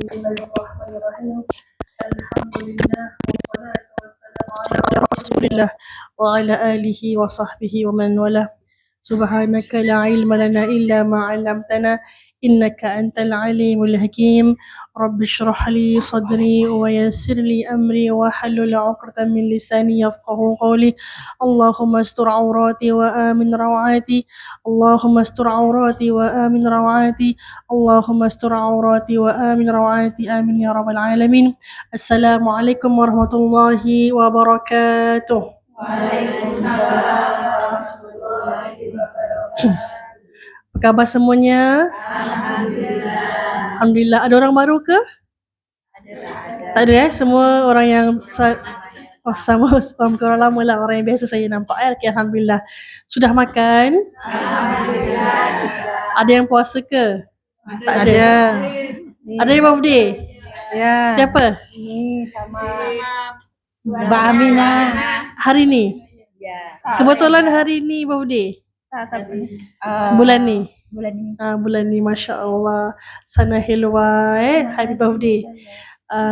Bismillahirrahmanirrahim. Alhamdulillah wassalatu wassalamu ala Rasulillah wa ala alihi wa sahbihi wa man wala. Subhanaka la ilma lana illa ma 'allamtana innaka antal alimul hakim. Rabbi shrah li sadri wa yassir li amri wa halul 'uqdatam min lisani yafqahu qawli. Allahumma astur 'aurati wa amin rawati. Allahumma astur 'aurati wa amin rawati. Allahumma astur 'aurati wa amin rawati. Amin ya rabbal alamin. Assalamualaikum warahmatullahi wabarakatuh. Waalaikumsalam. Apa khabar semuanya? Alhamdulillah. Ada orang baru ke? Tak ada semua orang yang sama orang lama lah, orang yang biasa saya nampak okay, Alhamdulillah. Sudah makan? Alhamdulillah. Ada yang puasa ke? Tak ada. Ada yang birthday? Ya. Siapa? Ini sama Mbak Aminah. Hari ni? Ya. Kebetulan hari ni birthday? Bulan ni? Bulan ni, Masya Allah. Sana hilwa happy birthday.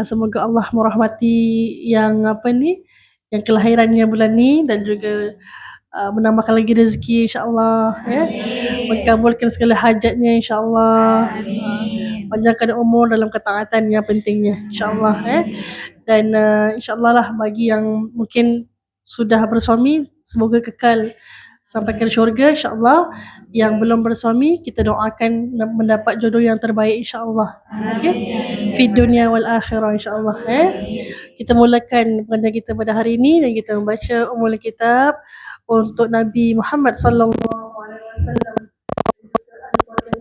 Semoga Allah merahmati yang yang kelahirannya bulan ni dan juga menambahkan lagi rezeki insya-Allah mengabulkan segala hajatnya insya-Allah. Panjangkan umur dalam ketaatan yang pentingnya insya-Allah dan insya-Allah lah bagi yang mungkin sudah bersuami semoga kekal sampai ke syurga insya-Allah. Yang belum bersuami kita doakan mendapat jodoh yang terbaik insya-Allah. Okey. Fi dunia wal akhirah insya-Allah Kita mulakan pengajian kita pada hari ini dan kita membaca Ummul Kitab untuk Nabi Muhammad sallallahu alaihi wasallam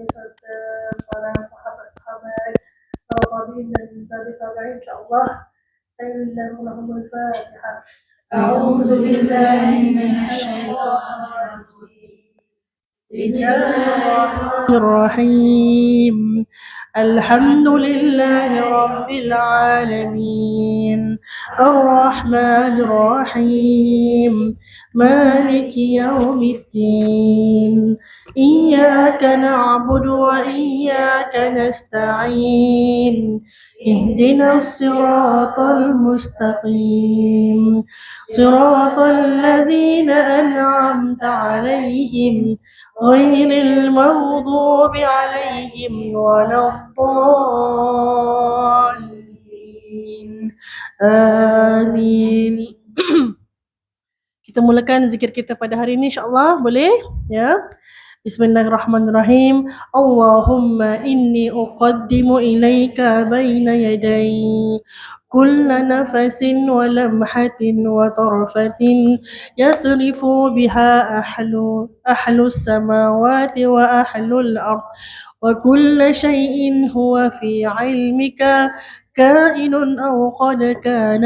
serta para sahabat-sahabat, para tabi'in dan tabi'in insya-Allah. Allahumma Fatihah. أعوذ بالله من الشيطان الرجيم. بسم الله الرحيم. الحمد لله رب العالمين الرحمن الرحيم مالك يوم الدين إياك نعبد وإياك نستعين اهدنا الصراط المستقيم صراط الذين أنعمت عليهم غير المغضوب عليهم ولا الضالين آمين. Kita mulakan zikir kita pada hari ini insya-Allah, boleh? Ya. Bismillahirrahmanirrahim. Allahumma inni uqaddimu ilaika baina yaday كل نفس ولمحة وطرفة يطرف بها أهل السماوات وأهل الأرض وكل شيء هو في علمك كائن أو قد كان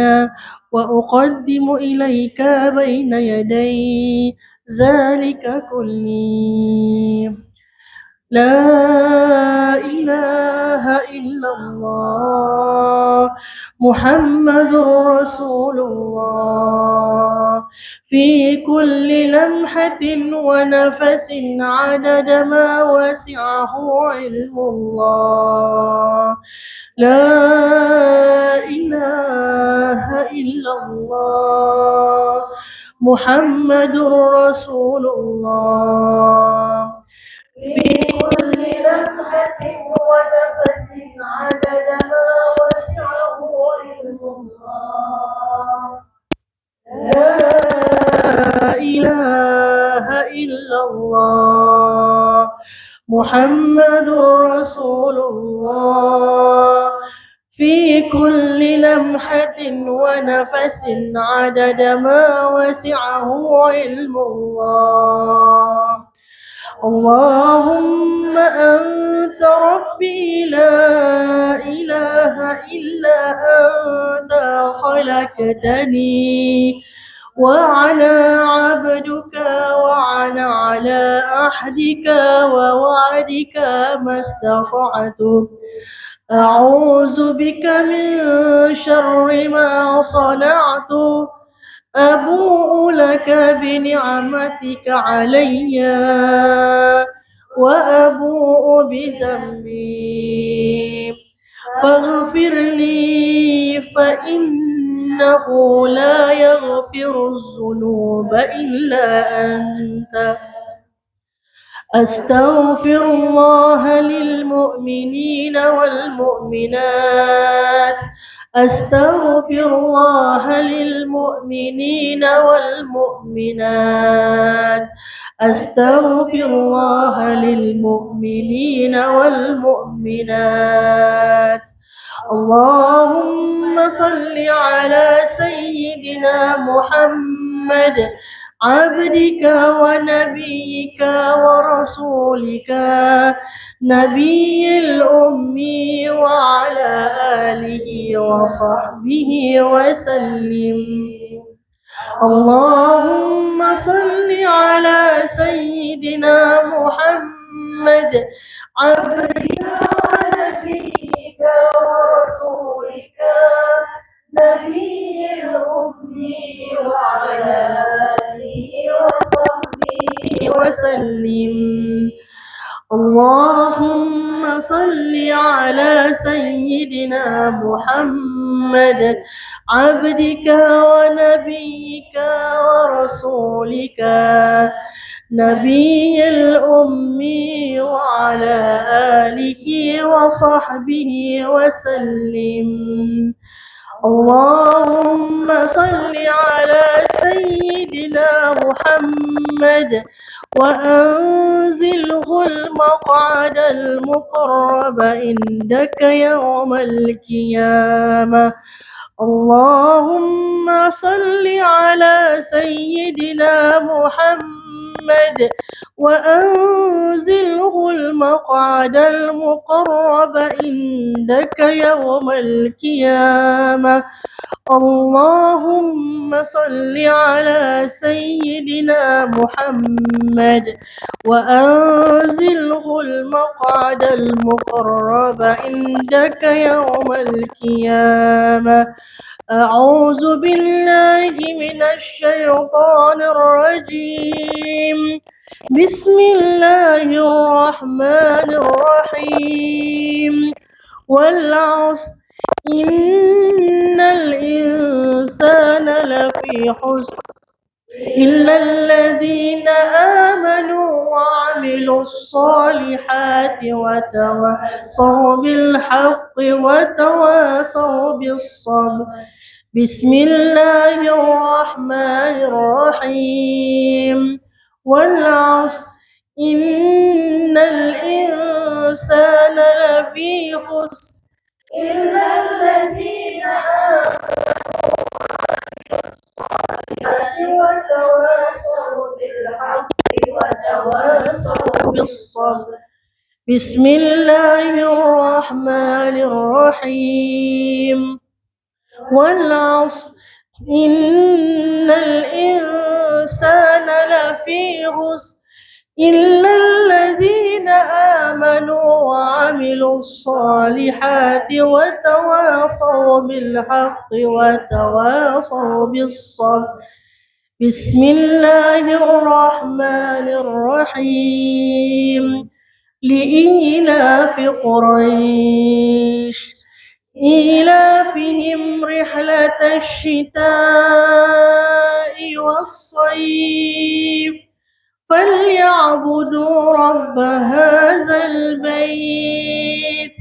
وأقدم إليك بين يدي ذلك كله لا إله إلا الله محمد رسول الله في كل لمحة ونفس عدد ما وسعه علم الله لا إله إلا الله محمد رسول الله في كل لمحة ونفس عدد ما وسعه علم الله لا إله إلا الله محمد رسول الله في كل لمحة ونفس عدد ما وسعه علم الله اللهم أنت ربي لا إله إلا أنت خلقتني وأنا عبدك وأنا على عهدك ووعدك ما استطعت أعوذ بك من شر ما صنعت أبوء لك بنعمتك علي وأبوء بذنبي فاغفر لي فإنه لا يغفر الذنوب إلا أنت. أستغفر الله للمؤمنين والمؤمنات. أستغفر الله للمؤمنين والمؤمنات. أستغفر الله للمؤمنين والمؤمنات. اللهم صل على سيدنا محمد عبدك ونبيك ورسولك نبي الأمي وعلى آله وصحبه وسلم. اللهم صل على سيدنا محمد عبدك ونبيك ورسولك نبي الأمي وعلى آله وصحبه وسلم. اللهم صل على سيدنا محمد عبدك ونبيك ورسولك نبي الأمي وعلى آله وصحبه وسلم. اللهم صل على سيدنا محمد وأنزله المقعد المقرب عندك يوم القيامة. اللهم صل على سيدنا محمد وأنزله المقعد المقرب عندك يوم القيامة. اللهم صل على سيدنا محمد وأنزله المقعد المقرب عندك يوم القيامة. أعوذ بالله من الشيطان الرجيم. بسم الله الرحمن الرحيم. والعصر إن الإنسان لفي خسر إلا الذين آمنوا وعملوا الصالحات وتواصوا بالحق وتواصوا بالصبر. بسم الله الرحمن الرحيم. والعصر إن الإنسان لفي خسر إلا الذين آمنوا وتواصوا بالحق وتواصوا بالصبر. بسم الله الرحمن الرحيم. والعصر إن الإنسان لفي خسر إلا الذين آمنوا وعملوا الصالحات وتواصوا بالحق وتواصوا بالصبر. بسم الله الرحمن الرحيم. لإيلاف قريش إيلافهم رحلة الشتاء والصيف فليعبدوا رب هذا البيت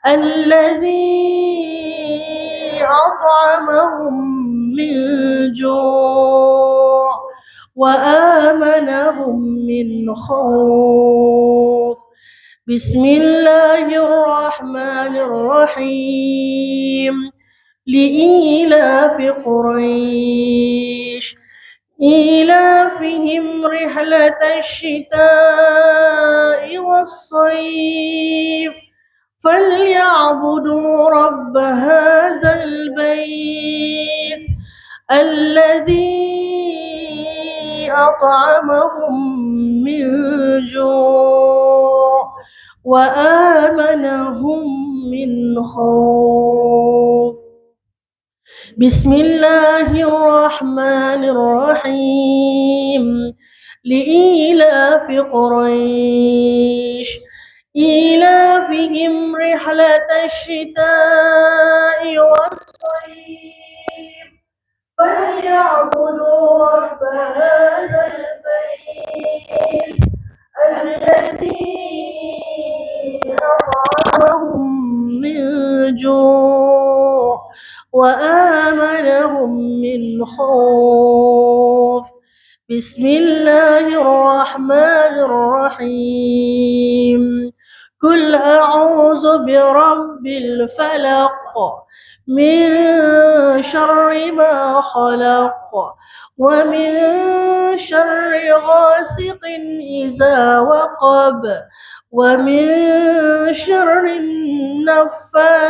الذي أطعمهم من جوع وآمنهم من خوف. بسم الله الرحمن الرحيم. لإيلاف قريش إيلافهم رحلة الشتاء والصيف فليعبدوا رب هذا البيت الذي أطعمهم من جوع وآمنهم من خوف. بسم الله الرحمن الرحيم. لإيلاف قريش إيلافهم رحلة الشتاء والصيف فليعبدوا رب هذا البيت الذي أطعمهم من جوع وآمنهم من خوف. بسم الله الرحمن الرحيم. قل أعوذ برب الفلق من شر ما خلق ومن شر غاسق إذا وقب ومن شر النفاثات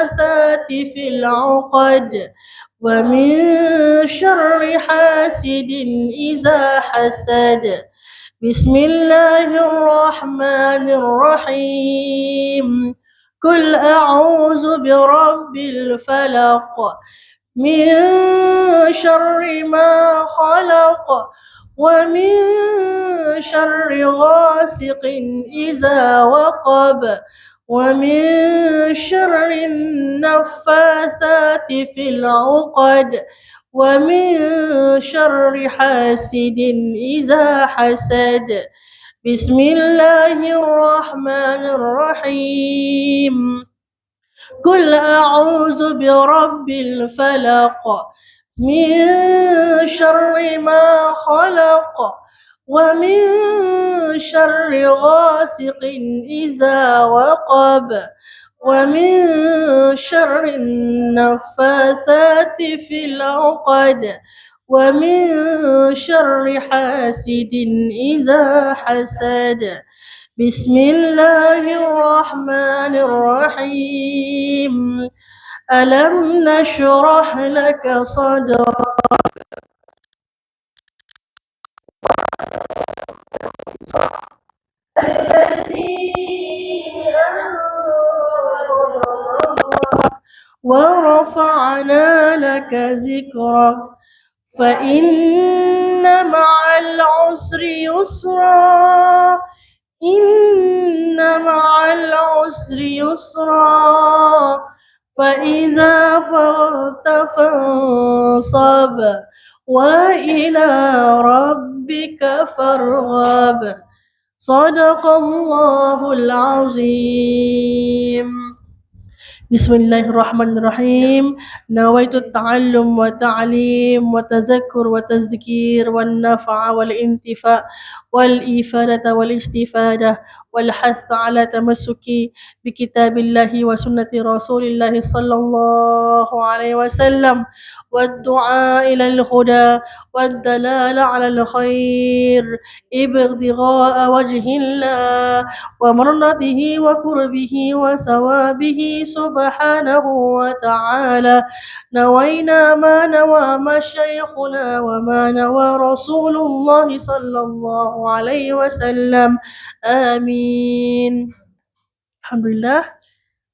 في العقد ومن شر حاسد إذا حسد. بسم الله الرحمن الرحيم. قل أعوذ برب الفلق من شر ما خلق ومن شر غاسق إذا وقب ومن شر النفاثات في العقد ومن شر حاسد إذا حسد. بسم الله الرحمن الرحيم. قل أعوذ برب الفلق من شر ما خلق ومن شر غاسق إذا وقب ومن شر النفاثات في العقد ومن شر حاسد إذا حسد. بسم الله الرحمن الرحيم. ألم نشرح لك صدرك ورفعنا لك ذكرك فإن مع العسر يسرا إن مع العسر يسرا فإذا فرغت فانصب وإلى ربك فارغب. صدق الله العظيم. بسم الله الرحمن الرحيم. نويت التعلم والتعليم والتذكر والتذكير والنفع والانتفاع والإفادة والاستفادة والحث على تمسك بكتاب الله وسنة رسول الله صلى الله عليه وسلم والدعاء إلى الهدى والدلالة على الخير ابتغاء وجه الله ومرضته وقربه وثوابه سبحانه وتعالى. نوينا ما نوى مشايخنا وما نوى رسول الله صلى الله عليه وسلم. آمين. Alhamdulillah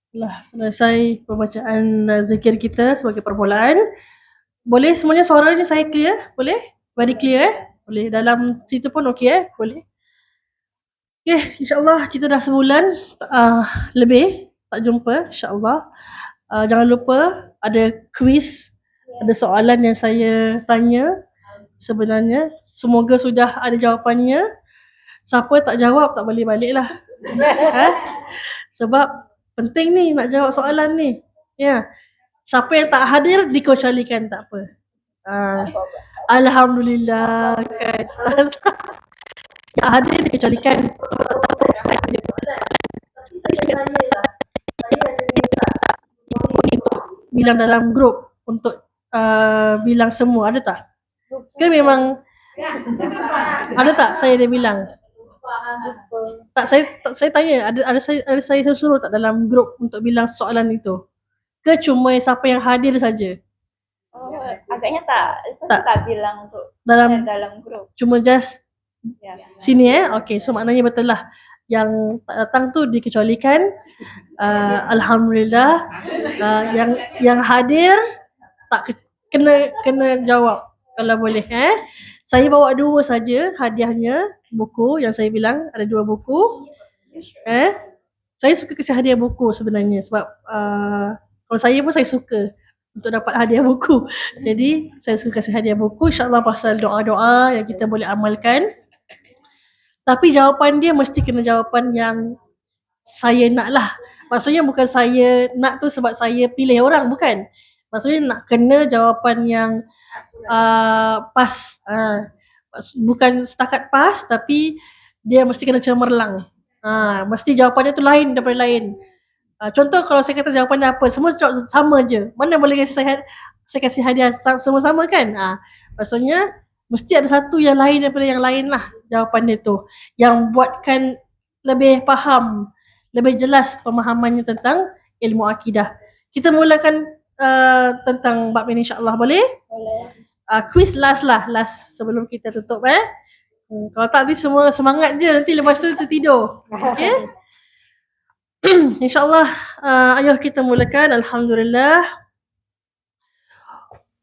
telah selesai pembacaan zikir kita sebagai permulaan. Boleh semuanya suaranya saya clear? Boleh? Very clear Boleh. Dalam situ pun okey Boleh. Okay, insyaAllah kita dah sebulan lebih tak jumpa, insyaAllah. Jangan lupa ada quiz, ada soalan yang saya tanya sebenarnya. Semoga sudah ada jawapannya. Siapa tak jawab tak boleh balik lah. Sebab penting ni nak jawab soalan ni. Ya. Siapa yang tak hadir dikecualikan, tak apa. Alhamdulillah kan. Yang hadir dikecualikan. Bilang dalam grup untuk bilang semua, ada tak? Ke memang ada tak saya dia bilang? Tak, saya tanya, ada saya suruh tak dalam grup untuk bilang soalan itu? Ke cuma siapa yang hadir saja? Oh, agaknya tak bilang untuk dalam grup. Cuma just sini okey, so maknanya betul lah. Yang tak datang tu dikecualikan. Alhamdulillah. Yang hadir tak kena jawab kalau boleh. Saya bawa 2 saja hadiahnya, buku yang saya bilang ada 2 buku. Saya suka kasih hadiah buku sebenarnya sebab kalau saya pun saya suka untuk dapat hadiah buku. Jadi saya suka kasih hadiah buku, insyaAllah pasal doa-doa yang kita boleh amalkan. Tapi jawapan dia mesti kena jawapan yang saya nak lah. Maksudnya bukan saya nak tu sebab saya pilih orang, bukan. Maksudnya nak kena jawapan yang pas. Bukan setakat pas tapi dia mesti kena cemerlang. Mesti jawapan dia tu lain daripada lain. Contoh kalau saya kata jawapan dia apa, semua sama je. Mana boleh saya kasih hadiah sama-sama kan? Maksudnya mesti ada satu yang lain daripada yang lain lah jawapan dia tu. Yang buatkan lebih faham, lebih jelas pemahamannya tentang ilmu akidah. Kita mulakan tentang bab ini insyaAllah, boleh? Boleh. Quiz last sebelum kita tutup kalau tak nanti semua semangat je, nanti lepas tu tertidur. Okay? InsyaAllah ayo kita mulakan. Alhamdulillah.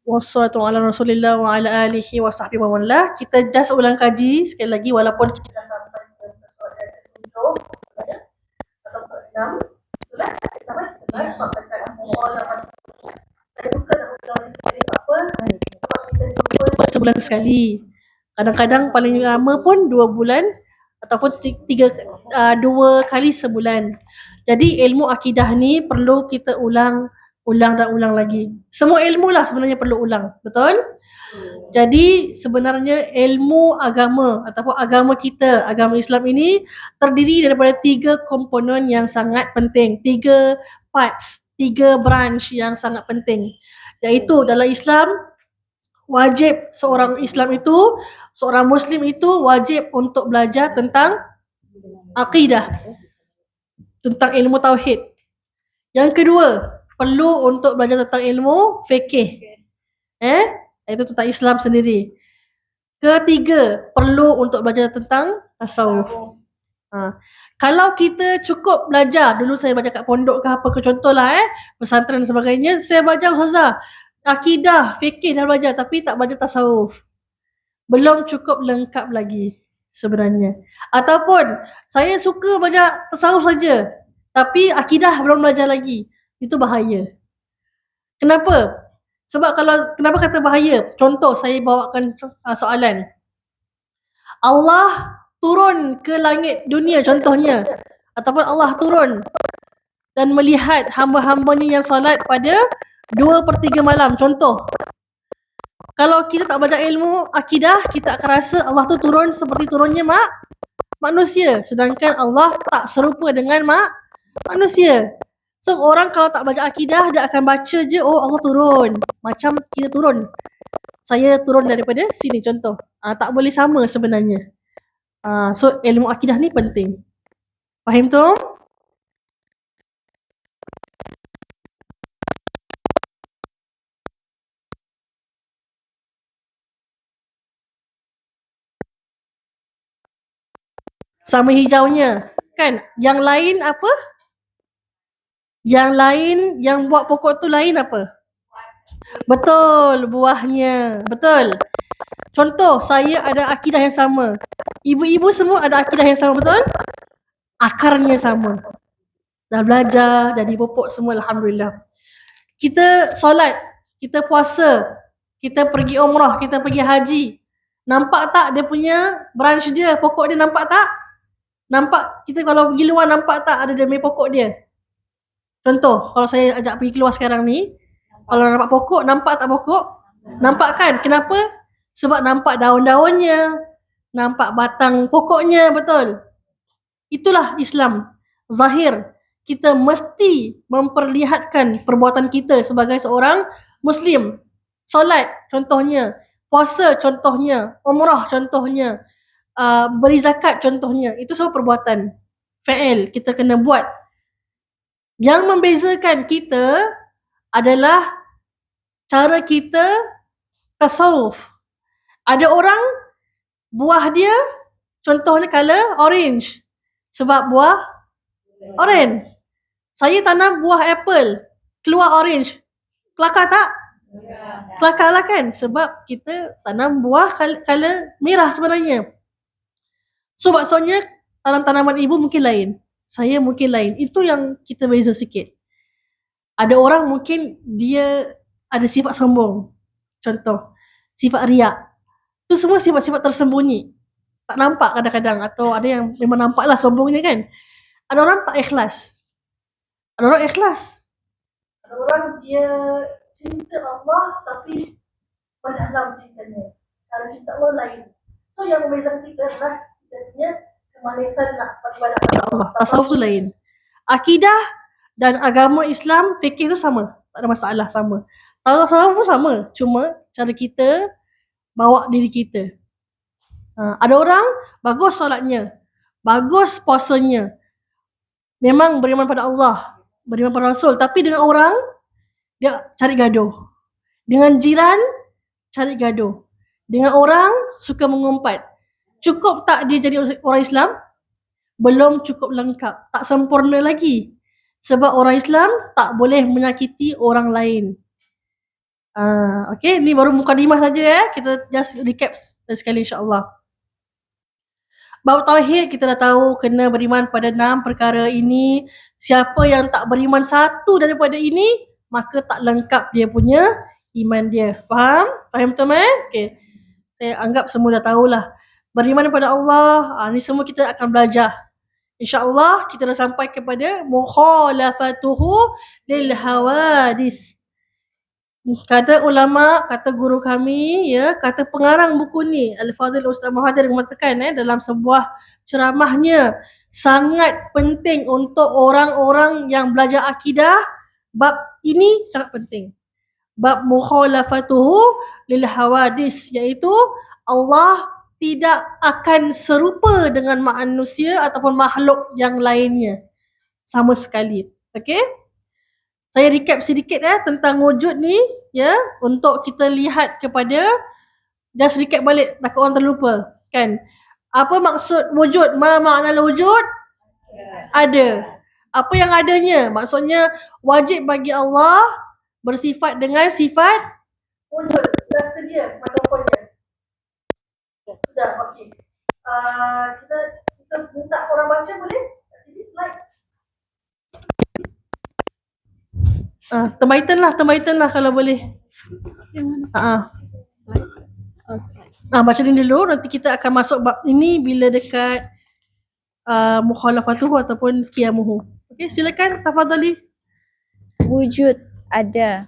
Wassalatu ala rasulillah wa ala alihi wa sahbihi wa man. Kita just ulang kaji sekali lagi walaupun kita dah sampai ke soalan ke-7 atau ke-6. Betul tak? Kita sampai sebab dekat saya suka nak ulang sekali apa? Sebab kita jumpa sebulan sekali. Kadang-kadang paling lama pun 2 bulan ataupun 2 kali sebulan. Jadi ilmu akidah ni perlu kita ulang dan ulang lagi. Semua ilmu lah sebenarnya perlu ulang, betul? Jadi sebenarnya ilmu agama ataupun agama kita, agama Islam ini terdiri daripada 3 komponen yang sangat penting, 3 parts, 3 branch yang sangat penting. Iaitu dalam Islam, wajib seorang Islam itu, seorang Muslim itu wajib untuk belajar tentang akidah, tentang ilmu tauhid. Yang kedua, perlu untuk belajar tentang ilmu fikih. Iaitu tentang Islam sendiri. Ketiga, perlu untuk belajar tentang tasawuf. Kalau kita cukup belajar, dulu saya belajar kat pondok ke apa ke contohlah pesantren dan sebagainya, saya belajar ustazah akidah, fikih dah belajar tapi tak belajar tasawuf. Belum cukup lengkap lagi sebenarnya. Ataupun saya suka belajar tasawuf saja tapi akidah belum belajar lagi. Itu bahaya. Kenapa? Sebab kenapa kata bahaya? Contoh saya bawakan soalan. Allah turun ke langit dunia contohnya, ataupun Allah turun dan melihat hamba-hambanya yang solat pada 2/3 malam contoh. Kalau kita tak belajar ilmu akidah, kita akan rasa Allah tu turun seperti turunnya manusia, sedangkan Allah tak serupa dengan manusia. So orang kalau tak belajar akidah, dia akan baca je, oh Allah turun, macam kita turun, saya turun daripada sini contoh. Tak boleh sama sebenarnya. So ilmu akidah ni penting. Faham tu? Sama hijaunya kan? Yang lain apa? Yang lain, yang buat pokok tu lain apa? Betul, buahnya. Betul. Contoh, saya ada akidah yang sama. Ibu-ibu semua ada akidah yang sama, betul? Akarnya sama. Dah belajar, dah dipupuk semua, alhamdulillah. Kita solat, kita puasa, kita pergi umrah, kita pergi haji. Nampak tak dia punya branch dia, pokok dia nampak tak? Nampak, kita kalau pergi luar nampak tak ada dia punya pokok dia? Contoh, kalau saya ajak pergi keluar sekarang ni, kalau nampak pokok, nampak tak pokok? Nampak kan? Kenapa? Sebab nampak daun-daunnya, nampak batang pokoknya, betul? Itulah Islam. Zahir. Kita mesti memperlihatkan perbuatan kita sebagai seorang Muslim. Solat contohnya, puasa contohnya, umrah contohnya, beri zakat contohnya. Itu semua perbuatan. Fa'il kita kena buat. Yang membezakan kita adalah cara kita tasawuf. Ada orang buah dia contohnya color orange sebab buah orange. Saya tanam buah apple keluar orange. Kelakar tak? Kelakar lah kan, sebab kita tanam buah color merah sebenarnya. So maksudnya tanam-tanaman ibu mungkin lain. saya mungkin lain. Itu yang kita beza sikit. Ada orang mungkin dia ada sifat sombong. Contoh, sifat riak. Itu semua sifat-sifat tersembunyi. Tak nampak kadang-kadang, atau ada yang memang nampaklah sombongnya kan. Ada orang tak ikhlas. Ada orang ikhlas. Ada orang dia cinta Allah tapi mendalam cintanya. Cara cinta Allah lain. So yang membezakan kita adalah kita punya kemanisan nak beribadah kepada Allah. Tasawuf tu lain. Akidah dan agama Islam, fikir tu sama. Tak ada masalah, sama. Tasawuf pun sama. Cuma cara kita bawa diri kita. Ada orang bagus solatnya, bagus puasanya, memang beriman pada Allah, beriman pada Rasul, tapi dengan orang dia cari gaduh. Dengan jiran cari gaduh. Dengan orang suka mengumpat. Cukup tak dia jadi orang Islam? Belum cukup lengkap, tak sempurna lagi. Sebab orang Islam tak boleh menyakiti orang lain. Okay, ni baru mukadimah saja ya. Kita just recap sekali insya-Allah. Bab tauhid kita dah tahu kena beriman pada 6 perkara ini. Siapa yang tak beriman satu daripada ini, maka tak lengkap dia punya iman dia. Faham? Faham teman? Okay. Saya anggap semua dah tahulah. Beriman kepada Allah, ni semua kita akan belajar. InsyaAllah kita dah sampai kepada mukhalafatuhu lil hawadis. Kata ulama, kata guru kami, ya, kata pengarang buku ni, Al-Fadhil Ustaz Mahathir mengatakan dalam sebuah ceramahnya, sangat penting untuk orang-orang yang belajar akidah, bab ini sangat penting. Bab mukhalafatuhu lil hawadis, iaitu Allah tidak akan serupa dengan manusia ataupun makhluk yang lainnya sama sekali. Okey? Saya recap sedikit tentang wujud ni ya, untuk kita lihat kepada, just recap balik takut orang terlupa kan. Apa maksud wujud? Ma makna wujud? Ada. Apa yang adanya? Maksudnya wajib bagi Allah bersifat dengan sifat wujud. Dah sedia mikrofonnya. Sudah, okey. Kita minta orang baca boleh? Kat sini slide. Termaitan lah kalau boleh. Baca ni dulu, nanti kita akan masuk bab ini bila dekat mukhalafatuhu ataupun qiyamuhu. Okey, silakan tafadhali. Wujud ada.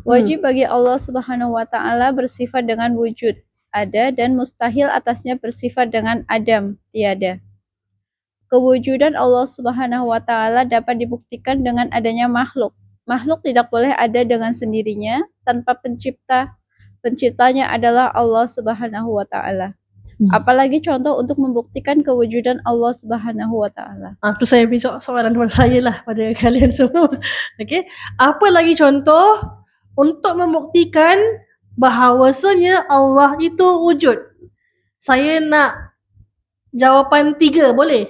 Wajib bagi Allah Subhanahu wa taala bersifat dengan wujud, ada, dan mustahil atasnya bersifat dengan adam, tiada. Kewujudan Allah Subhanahu wa taala dapat dibuktikan dengan adanya makhluk. Makhluk tidak boleh ada dengan sendirinya tanpa pencipta. Penciptanya adalah Allah Subhanahu wa taala. Apalagi contoh untuk membuktikan kewujudan Allah Subhanahu wa taala. Tu saya beri soalan pada saya lah, pada kalian semua. Okey. Apa lagi contoh untuk membuktikan bahawasanya Allah itu wujud? Saya nak jawapan 3, boleh?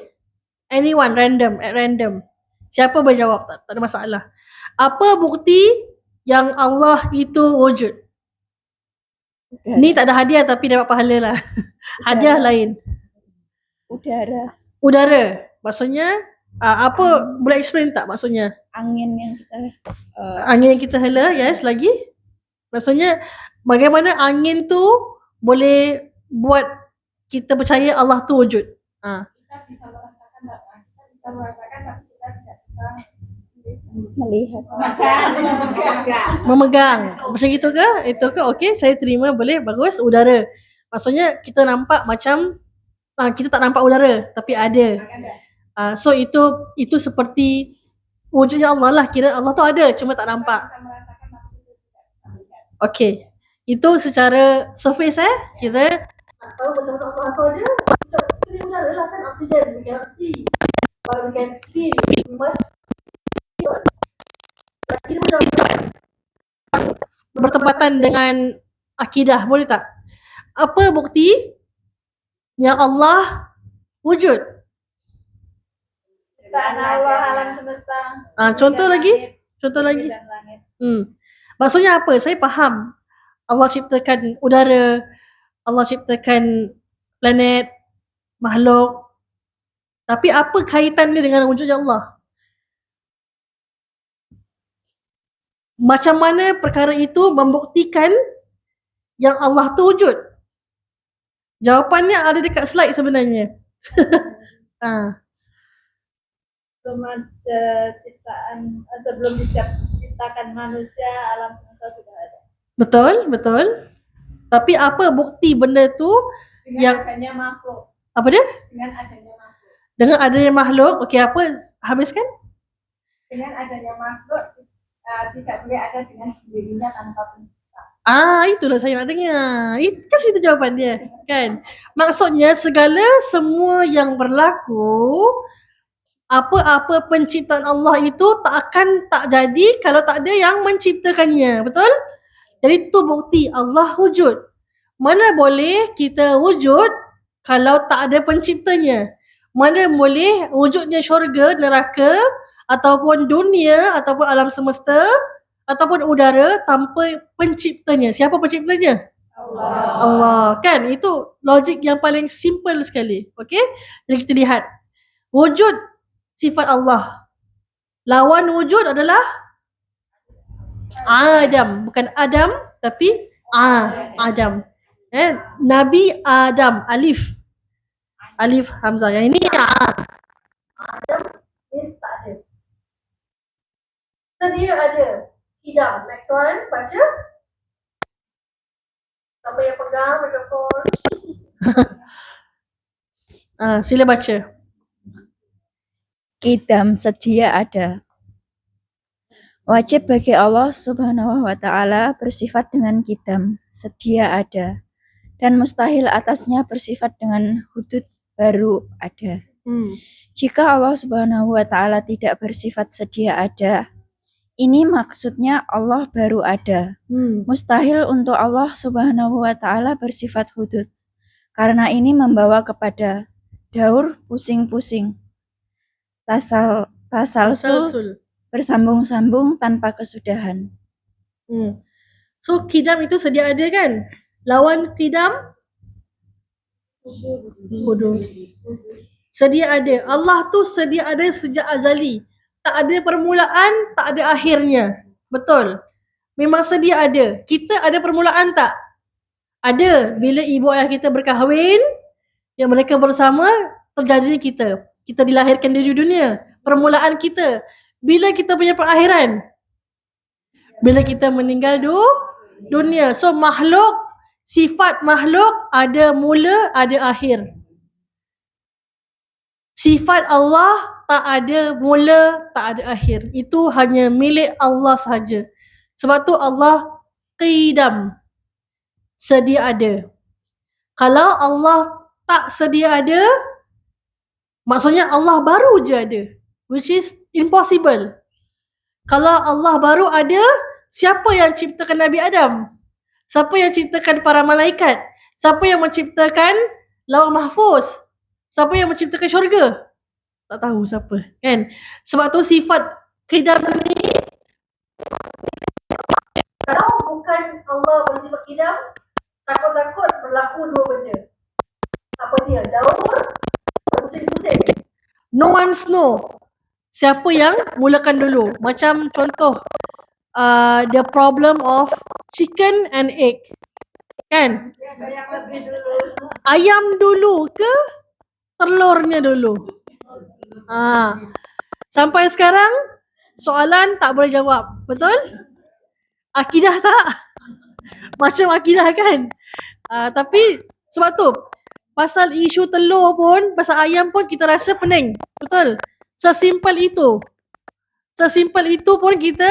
Anyone, random, at random. Siapa boleh jawab, tak ada masalah. Apa bukti yang Allah itu wujud? Ni tak ada hadiah tapi dapat pahala lah. Hadiah lain. Udara. Maksudnya apa, boleh explain tak maksudnya? Angin yang kita Angin yang kita hela, yes, lagi? Maksudnya bagaimana angin tu boleh buat kita percaya Allah tu wujud? Kita bisa merasakan tak? Kita bisa merasakan tapi kita tidak bisa melihat. Memegang. Macam gitu ke? Itu ke? Okey, saya terima, boleh, bagus. Udara. Maksudnya kita nampak macam kita tak nampak udara tapi ada. So itu seperti wujudnya Allah lah. Kira Allah tu ada cuma tak nampak. Okey. Itu secara surface kira nak tahu macam mana Allah tu ada. Kita udara lah kan, oksigen, we cannot see. But we can feel. We must feel. Kira bertepatan dengan akidah, boleh tak? Apa bukti yang Allah wujud? ciptaan Allah alam semesta. Contoh lagi? Maksudnya apa? Saya faham. Allah ciptakan udara, Allah ciptakan planet, makhluk. Tapi apa kaitannya dengan wujudnya Allah? Macam mana perkara itu membuktikan yang Allah tu wujud? Jawapannya ada dekat slide sebenarnya. Sebelum ada ciptaan, sebelum diciptakan manusia, alam semesta sudah ada. Betul, betul. Tapi apa bukti benda tu Dengan adanya makhluk. Apa dia? Dengan adanya makhluk. Dengan adanya makhluk. Okey, apa? Habiskan? Dengan adanya makhluk tidak boleh ada dengan sendirinya tanpa pencipta. Itulah saya nak dengar. Kan itu jawapan dia, kan? Maksudnya semua yang berlaku, apa-apa penciptaan Allah itu tak jadi kalau tak ada yang menciptakannya. Betul? Jadi tu bukti Allah wujud. Mana boleh kita wujud kalau tak ada penciptanya? Mana boleh wujudnya syurga, neraka, ataupun dunia, ataupun alam semesta, ataupun udara tanpa penciptanya? Siapa penciptanya? Allah. Kan? Itu logik yang paling simple sekali. Okey? Jadi kita lihat. Wujud sifat Allah. Lawan wujud adalah Adam. Bukan Adam, tapi Adam. Nabi Adam. Alif Hamzah. Yang ini Adam is tak ada. Sedia ada. Hidam. Next one. Baca. Siapa yang pegang mikrofon? Sila baca. Qidam, sedia ada. Wajib bagi Allah Subhanahu wa Ta'ala bersifat dengan qidam, sedia ada, dan mustahil atasnya bersifat dengan hudud, baru ada. Jika Allah Subhanahu wa Ta'ala tidak bersifat sedia ada, ini maksudnya Allah baru ada. Mustahil untuk Allah Subhanahu wa Ta'ala bersifat hudud, karena ini membawa kepada daur pusing-pusing, tasalsul bersambung-sambung tanpa kesudahan. So qidam itu sedia ada kan? Lawan qidam hudud. Sedia ada. Allah tu sedia ada sejak azali. Tak ada permulaan, tak ada akhirnya. Betul. Memang sedia ada. Kita ada permulaan tak? Ada. Bila ibu ayah kita berkahwin, yang mereka bersama, terjadinya kita. Kita dilahirkan dari dunia. Permulaan kita. Bila kita punya perakhiran? Bila kita meninggal dunia. So makhluk, sifat makhluk ada mula, ada akhir. Sifat Allah tak ada mula, tak ada akhir. Itu hanya milik Allah sahaja. Sebab tu Allah qidam, sedia ada. Kalau Allah tak sedia ada, maksudnya Allah baru je ada, which is impossible. Kalau Allah baru ada, siapa yang ciptakan Nabi Adam? Siapa yang ciptakan para malaikat? Siapa yang menciptakan Lauh Mahfuz? Siapa yang menciptakan syurga? Tak tahu siapa, kan? Sebab tu sifat qidam ni, kalau bukan Allah bersifat qidam, takut-takut berlaku dua benda. Apa dia? Daur, pusing-pusing. No one know siapa yang mulakan dulu. Macam contoh the problem of chicken and egg, kan? Ayam dulu ke telurnya dulu? Sampai sekarang soalan tak boleh jawab. Betul? Akidah tak? Macam akidah kan? Tapi sebab tu pasal isu telur pun, pasal ayam pun kita rasa pening. Betul? Sesimpel itu. Sesimpel itu pun kita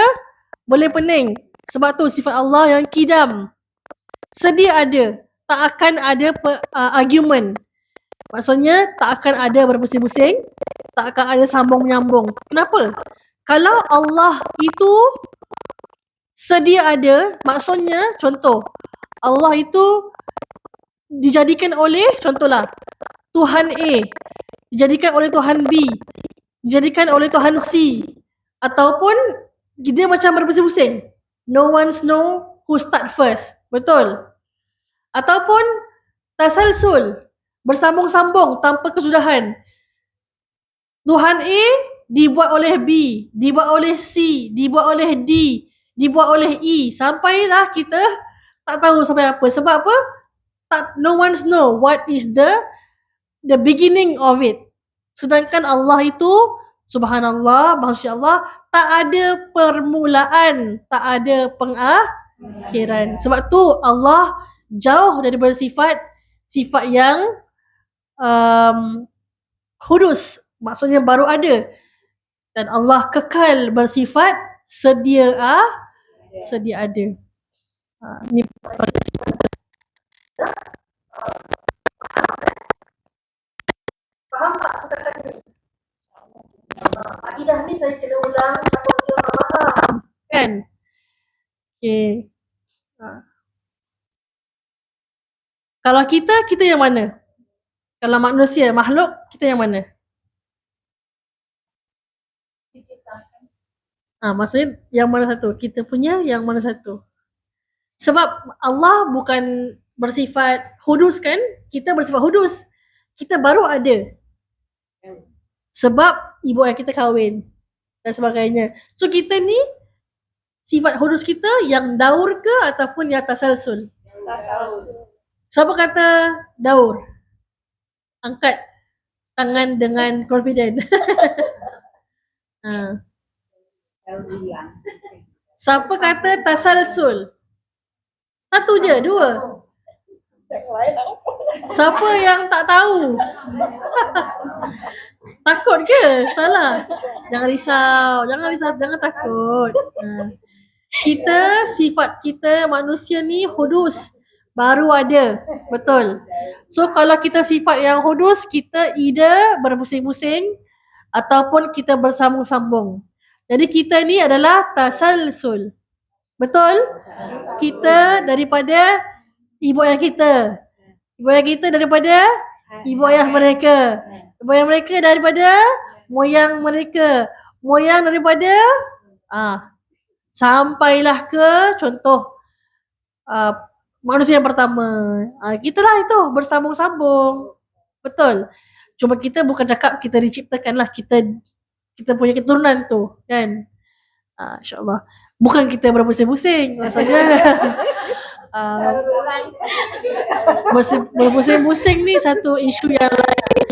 boleh pening. Sebab tu sifat Allah yang qidam, sedia ada. Tak akan ada argument. Maksudnya tak akan ada berpusing-pusing, tak akan ada sambung-menyambung. Kenapa? Kalau Allah itu sedia ada, maksudnya contoh, Allah itu dijadikan oleh, contohlah, Tuhan A, dijadikan oleh Tuhan B, dijadikan oleh Tuhan C, ataupun dia macam berpusing-pusing. No one know who start first. Betul? Ataupun tasalsul, bersambung-sambung tanpa kesudahan. Tuhan A dibuat oleh B, dibuat oleh C, dibuat oleh D, dibuat oleh E. Sampailah kita tak tahu sampai apa. Sebab apa? No one's know what is the beginning of it. Sedangkan Allah itu subhanallah, masya Allah, tak ada permulaan, tak ada pengakhiran. Sebab tu Allah jauh daripada sifat yang hudus, maksudnya baru ada. Dan Allah kekal bersifat sedia ada. Ni faham tak katakan ni? Akidah ni saya kena ulang takut dia tak faham. Kan? Okay. Kalau kita yang mana? Kalau manusia, makhluk, kita yang mana? Maksudnya yang mana satu? Kita punya yang mana satu? Sebab Allah bukan bersifat hudus kan? Kita bersifat hudus. Kita baru ada. Sebab ibu ayah kita kahwin dan sebagainya. So kita ni sifat hudus kita yang daur ke ataupun yang tasalsul? Siapa kata daur? Angkat tangan dengan confident. Siapa kata tasalsul? Satu je, dua. Siapa yang tak tahu? Takut ke? Salah. Jangan risau, jangan takut. Sifat kita manusia ni hudus. Baru ada. Betul. So kalau kita sifat yang hudus, kita either berpusing-pusing ataupun kita bersambung-sambung. Jadi kita ni adalah tasalsul. Betul? Kita daripada ibu ayah kita. Ibu ayah kita daripada ibu ayah mereka. Ibu ayah mereka daripada moyang mereka. Moyang daripada sampailah ke contoh manusia yang pertama. Kita lah itu bersambung-sambung. Betul. Cuma kita bukan cakap kita diciptakanlah kita punya keturunan tu kan. InsyaAllah. Bukan kita berpusing-pusing rasanya. Berpusing-pusing ni satu isu yang lain.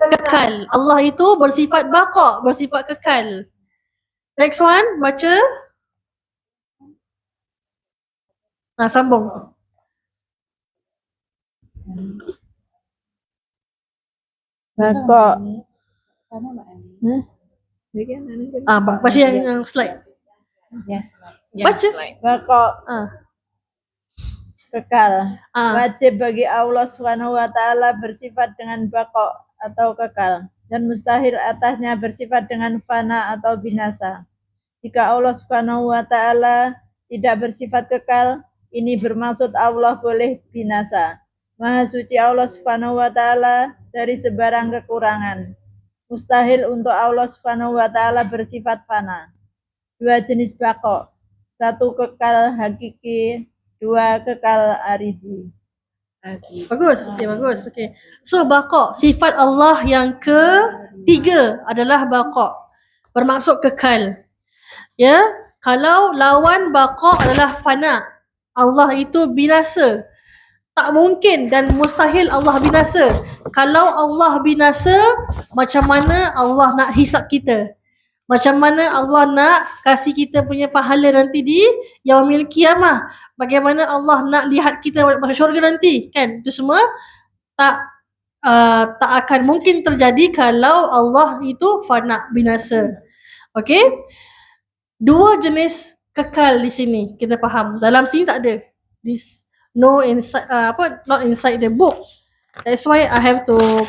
Kekal. Allah itu bersifat baqa, bersifat kekal. Next one, baca. Sambung. Baqa. Baca yang slide. Baca. Baqa. Kekal. Wajib bagi Allah Subhanahu wa taala bersifat dengan baqa atau kekal, dan mustahil atasnya bersifat dengan fana atau binasa. Jika Allah Subhanahu wa taala tidak bersifat kekal, ini bermaksud Allah boleh binasa. Maha suci Allah Subhanahu wa taala dari sebarang kekurangan. Mustahil untuk Allah Subhanahu wa taala bersifat fana. Dua jenis baqa. Satu kekal hakiki, dua kekal aridi. Bagus. Okay, bagus. Okay. So baqa, sifat Allah yang ketiga adalah baqa. Bermaksud kekal. Ya, kalau lawan baqa adalah fana. Allah itu binasa. Tak mungkin dan mustahil Allah binasa. Kalau Allah binasa, macam mana Allah nak hisap kita? Macam mana Allah nak kasih kita punya pahala nanti di yaumil qiyamah? Bagaimana Allah nak lihat kita masuk syurga nanti? Kan? Itu semua tak akan mungkin terjadi kalau Allah itu fana, binasa. Okay? Dua jenis kekal di sini kita faham. Dalam sini tak ada. This not inside the book. That's why I have to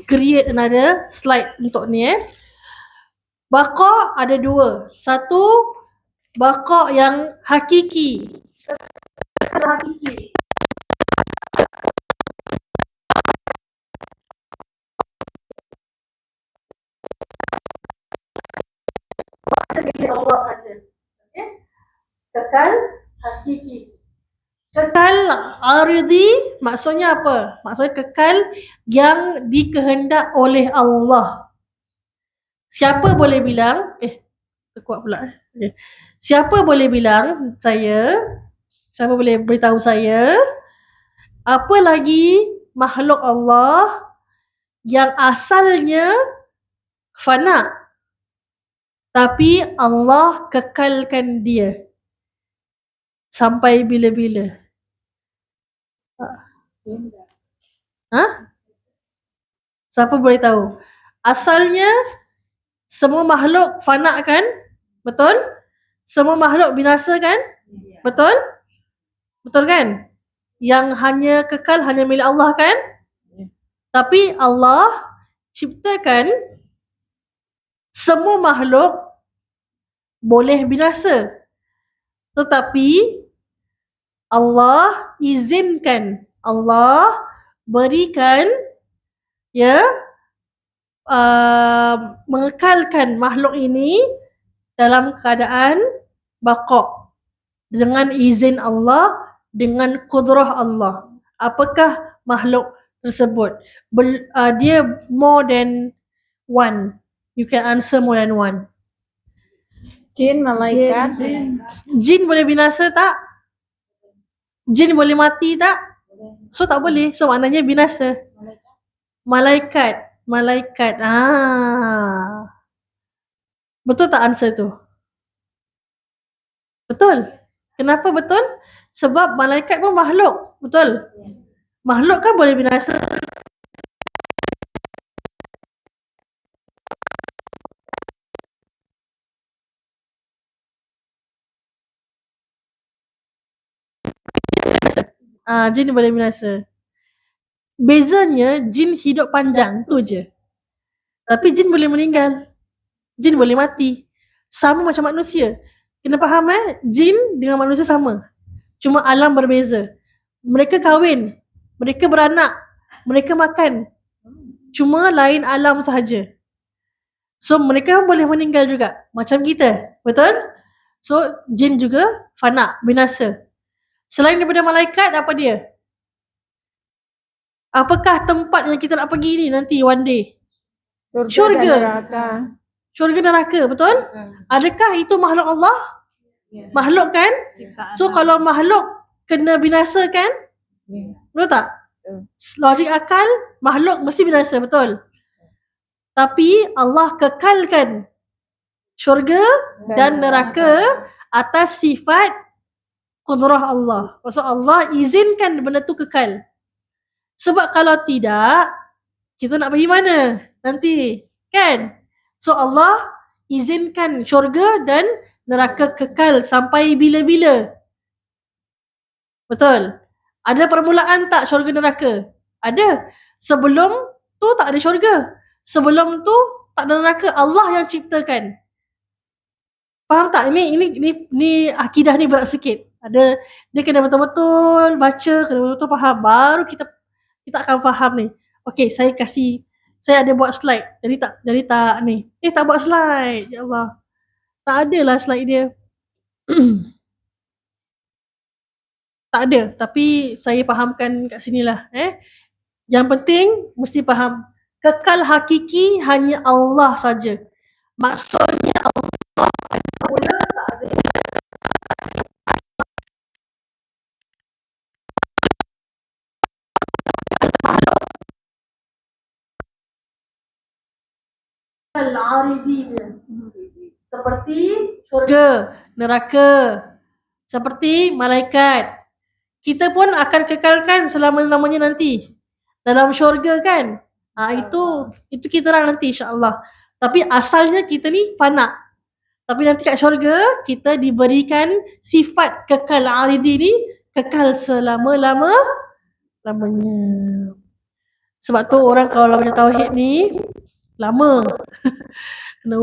create another slide untuk ni. Baqa ada dua. Satu, baqa yang hakiki. Hakiki. Allah saja. Okay? Kekal hakiki. Kekal aridi maksudnya apa? Maksudnya kekal yang dikehendak oleh Allah. Siapa boleh bilang, terkuat pula. Okay. Siapa boleh bilang siapa boleh beritahu saya, apa lagi makhluk Allah yang asalnya fana, tapi Allah kekalkan dia sampai bila-bila? Siapa boleh tahu? Asalnya semua makhluk fana kan? Betul? Semua makhluk binasa kan? Betul? Betul kan? Yang hanya kekal hanya milik Allah kan? Tapi Allah ciptakan semua makhluk boleh binasa. Tetapi Allah izinkan, Allah berikan mengekalkan makhluk ini dalam keadaan baqa dengan izin Allah, dengan kudrah Allah. Apakah makhluk tersebut? Dia more than one. You can answer more than one. Jin, malaikat. Jin boleh binasa tak? Jin boleh mati tak? So tak boleh. So maknanya binasa. Malaikat. Betul tak answer tu? Betul. Kenapa betul? Sebab malaikat pun makhluk. Betul? Makhluk kan boleh binasa. Jin boleh binasa. Bezanya jin hidup panjang tu je. Tapi jin boleh meninggal. Jin boleh mati. Sama macam manusia. Kena faham jin dengan manusia sama. Cuma alam berbeza. Mereka kahwin, mereka beranak, mereka makan. Cuma lain alam sahaja. So mereka boleh meninggal juga macam kita. Betul? So jin juga fana, binasa. Selain daripada malaikat, apa dia? Apakah tempat yang kita nak pergi ni nanti one day? Syurga. Syurga neraka, betul? Adakah itu makhluk Allah? Makhluk kan? So kalau makhluk kena binasa kan? Betul tak? Logik akal, makhluk mesti binasa, betul? Tapi Allah kekalkan syurga dan neraka atas sifat kudrah Allah. Maksud Allah izinkan benda tu kekal. Sebab kalau tidak, kita nak pergi mana nanti? Kan? So Allah izinkan syurga dan neraka kekal sampai bila-bila. Betul? Ada permulaan tak syurga neraka? Ada. Sebelum tu tak ada syurga. Sebelum tu tak ada neraka. Allah yang ciptakan. Faham tak? Ini akidah ni berat sikit. Dia kena betul-betul baca, kena betul-betul faham. Baru kita akan faham ni. Okey, saya ada buat slide. Jadi tak ni. Tak buat slide. Ya Allah. Tak adalah slide dia. Tak ada. Tapi saya fahamkan kat sinilah. Yang penting mesti faham. Kekal hakiki hanya Allah saja. Maksudnya Allah mula tak ada. Al-aridin. Seperti syurga, neraka, seperti malaikat. Kita pun akan kekalkan selama-lamanya nanti dalam syurga kan. Itu kita orang nanti insya-Allah. Tapi asalnya kita ni fana. Tapi nanti kat syurga kita diberikan sifat kekal aridi ni, kekal selama-lamanya. Sebab tu orang kalau baca tauhid ni lama. kena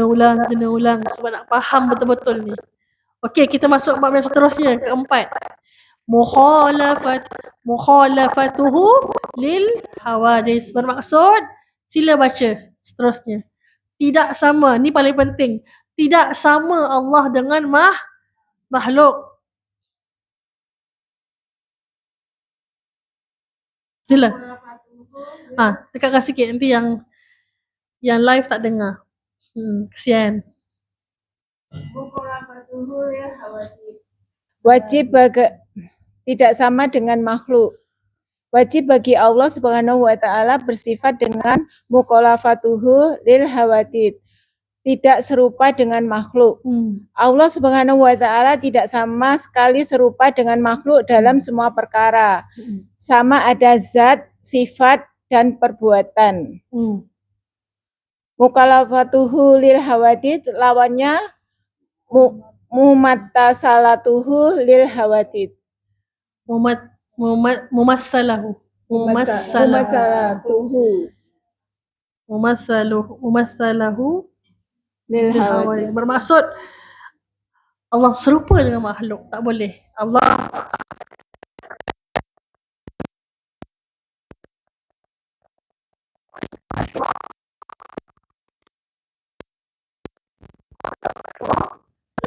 ulang sebab nak faham betul-betul ni. Okey, kita masuk bab yang seterusnya, keempat. Mukhalafatuhu lil hawadis. Bermaksud, sila baca seterusnya. Tidak sama, ni paling penting. Tidak sama Allah dengan makhluk. Sila. Dekatkan sikit nanti yang live tak dengar. Kesian. Wajib tidak sama dengan makhluk. Wajib bagi Allah Subhanahu wa taala bersifat dengan mukhalafatuhu lil hawadith, tidak serupa dengan makhluk. Allah Subhanahu wa taala tidak sama sekali serupa dengan makhluk dalam semua perkara. Sama ada zat, sifat dan perbuatan. Mukhalafatuhu lil hawadith lawannya mumatsasalatuhu lil hawadith. Mumassalahu lil hawadith. Bermaksud Allah serupa dengan makhluk, tak boleh. Allah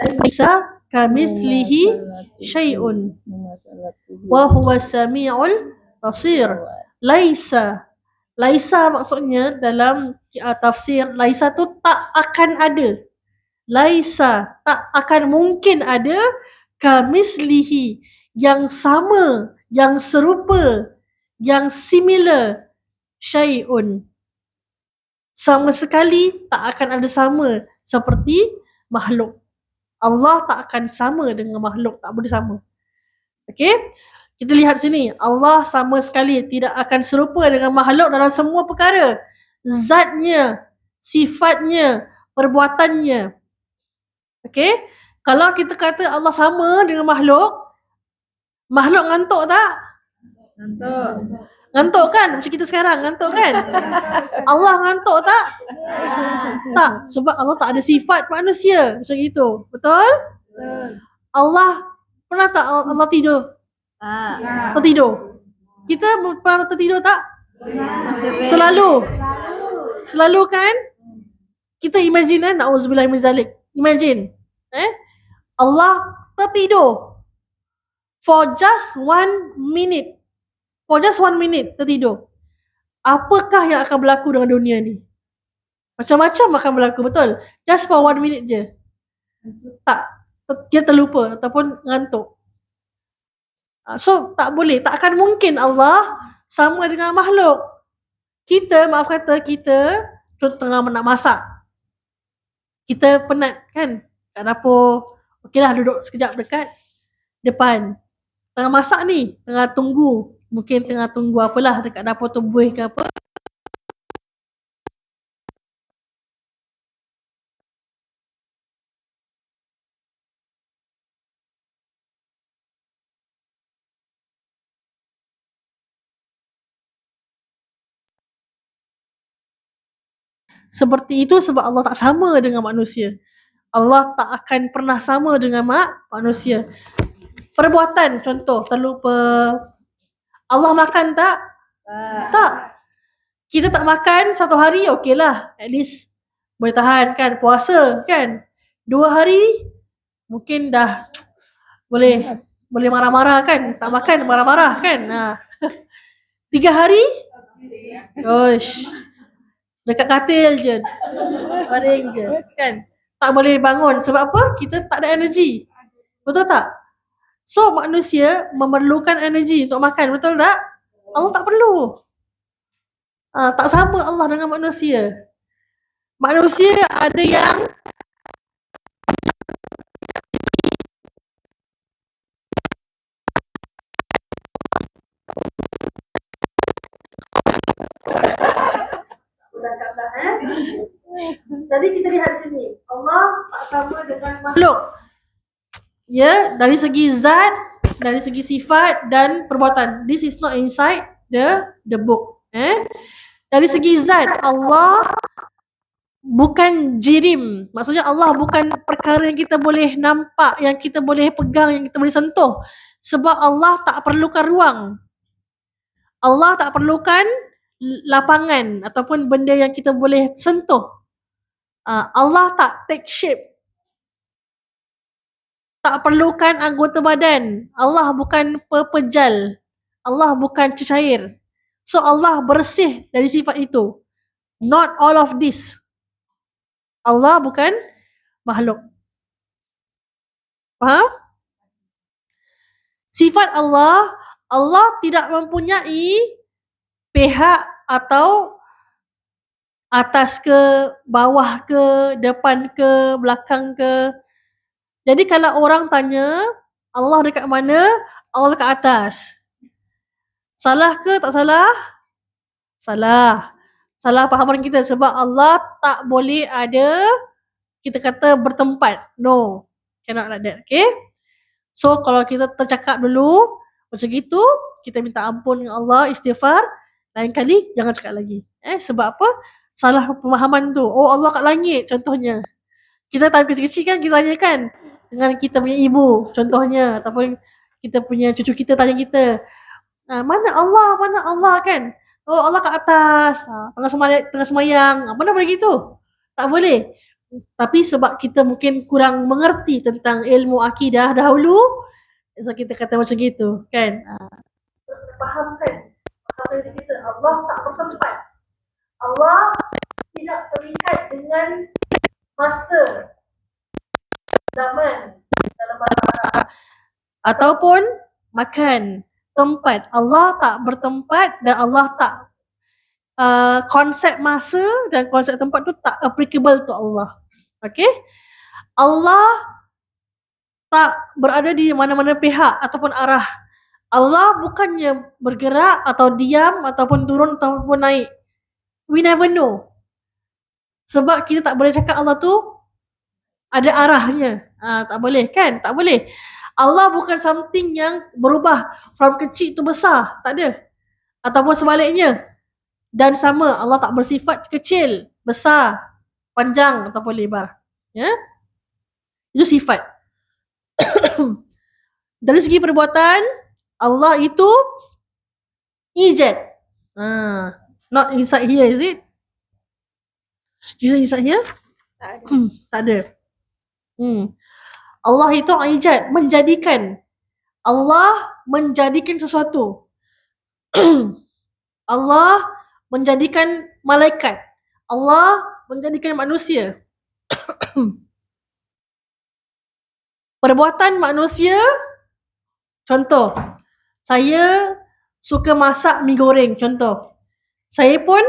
laisa kamitslihi syai'un wa huwa samiul basir. Laisa maksudnya dalam tafsir, laisa tu tak akan ada. Laisa tak akan mungkin ada, kamitslihi yang sama, yang serupa, yang similar, syai'un sama sekali tak akan ada sama seperti makhluk. Allah tak akan sama dengan makhluk, tak boleh sama. Okey? Kita lihat sini, Allah sama sekali tidak akan serupa dengan makhluk dalam semua perkara. Zatnya, sifatnya, perbuatannya. Okey? Kalau kita kata Allah sama dengan makhluk ngantuk tak? Ngantuk kan? Macam kita sekarang, ngantuk kan? Allah ngantuk tak? Tak, sebab Allah tak ada sifat manusia macam itu. Betul? Allah, pernah tak Allah tidur? Tertidur. Kita pernah tertidur tak? Selalu kan? Kita imagine na'udzubillah min zalik. Imagine. Allah tertidur. For just 1 minute. For just 1 minute tertidur. Apakah yang akan berlaku dengan dunia ni? Macam-macam akan berlaku, betul? Just for 1 minute je. Dia terlupa ataupun ngantuk. So, tak boleh. Tak akan mungkin Allah sama dengan makhluk. Kita, maaf kata, kita tengah nak masak. Kita penat kan? Kat dapur. Okeylah, duduk sekejap dekat depan. Tengah masak ni. Tengah tunggu. Mungkin tengah tunggu apalah dekat dapur tu, buih ke apa. Seperti itu sebab Allah tak sama dengan manusia. Allah tak akan pernah sama dengan manusia. Perbuatan, contoh, terlupa. Allah makan tak? Tak. Kita tak makan 1 hari, okeylah. At least boleh tahan kan, puasa kan. 2 hari, mungkin dah boleh marah-marah kan. Tak makan, marah-marah kan. 3 hari, dekat katil je, baring je kan. Tak boleh bangun. Sebab apa? Kita tak ada energi. Betul tak? So manusia memerlukan energi untuk makan, betul tak? Allah tak perlu. Tak sama Allah dengan manusia. Manusia ada yang Tadi kita lihat sini, Allah tak sama dengan makhluk. Ya, dari segi zat, dari segi sifat dan perbuatan. This is not inside the book. Dari segi zat, Allah bukan jirim. Maksudnya Allah bukan perkara yang kita boleh nampak, yang kita boleh pegang, yang kita boleh sentuh. Sebab Allah tak perlukan ruang. Allah tak perlukan lapangan ataupun benda yang kita boleh sentuh. Allah tak take shape. tak perlukan anggota badan. Allah bukan pepejal. Allah bukan cecair. So Allah bersih dari sifat itu. Not all of this. Allah bukan makhluk. Faham? Sifat Allah, Allah tidak mempunyai pihak atau atas ke, bawah ke, depan ke, belakang ke. Jadi kalau orang tanya, Allah dekat mana? Allah dekat atas. Salah ke tak salah? Salah. Salah fahaman kita sebab Allah tak boleh ada, kita kata bertempat. No. Cannot like that. Okay? So kalau kita tercakap dulu macam gitu, kita minta ampun dengan Allah, istighfar. Lain kali jangan cakap lagi. Sebab apa? Salah pemahaman tu. Oh, Allah kat langit contohnya. Kita time kecil-kecil kan kita tanyakan dengan kita punya ibu contohnya, ataupun kita punya cucu kita tanya kita, mana Allah kan? Oh, Allah kat atas. Tengah semayang. Mana boleh gitu? Tak boleh. Tapi sebab kita mungkin kurang mengerti tentang ilmu akidah dahulu, so kita kata macam gitu kan. Faham kan? Faham dari kita, Allah tak bertempat. Allah tidak terikat dengan masa, zaman dalam bahasa Arab. Ataupun makan, tempat. Allah tak bertempat dan Allah tak konsep masa dan konsep tempat tu tak applicable to Allah. Okay? Allah tak berada di mana-mana pihak ataupun arah. Allah bukannya bergerak atau diam ataupun turun ataupun naik. We never know. Sebab kita tak boleh cakap Allah tu ada arahnya. Tak boleh kan? Tak boleh. Allah bukan something yang berubah from kecil tu besar. Tak ada. Ataupun sebaliknya. Dan sama, Allah tak bersifat kecil, besar, panjang ataupun lebar. Ya? Itu sifat. Dari segi perbuatan, Allah itu ijad. Not inside here, is it? Is it inside here? Tak ada. Allah itu ijad, menjadikan. Allah menjadikan sesuatu. Allah menjadikan malaikat. Allah menjadikan manusia. Perbuatan manusia, contoh, saya suka masak mi goreng, contoh. Saya pun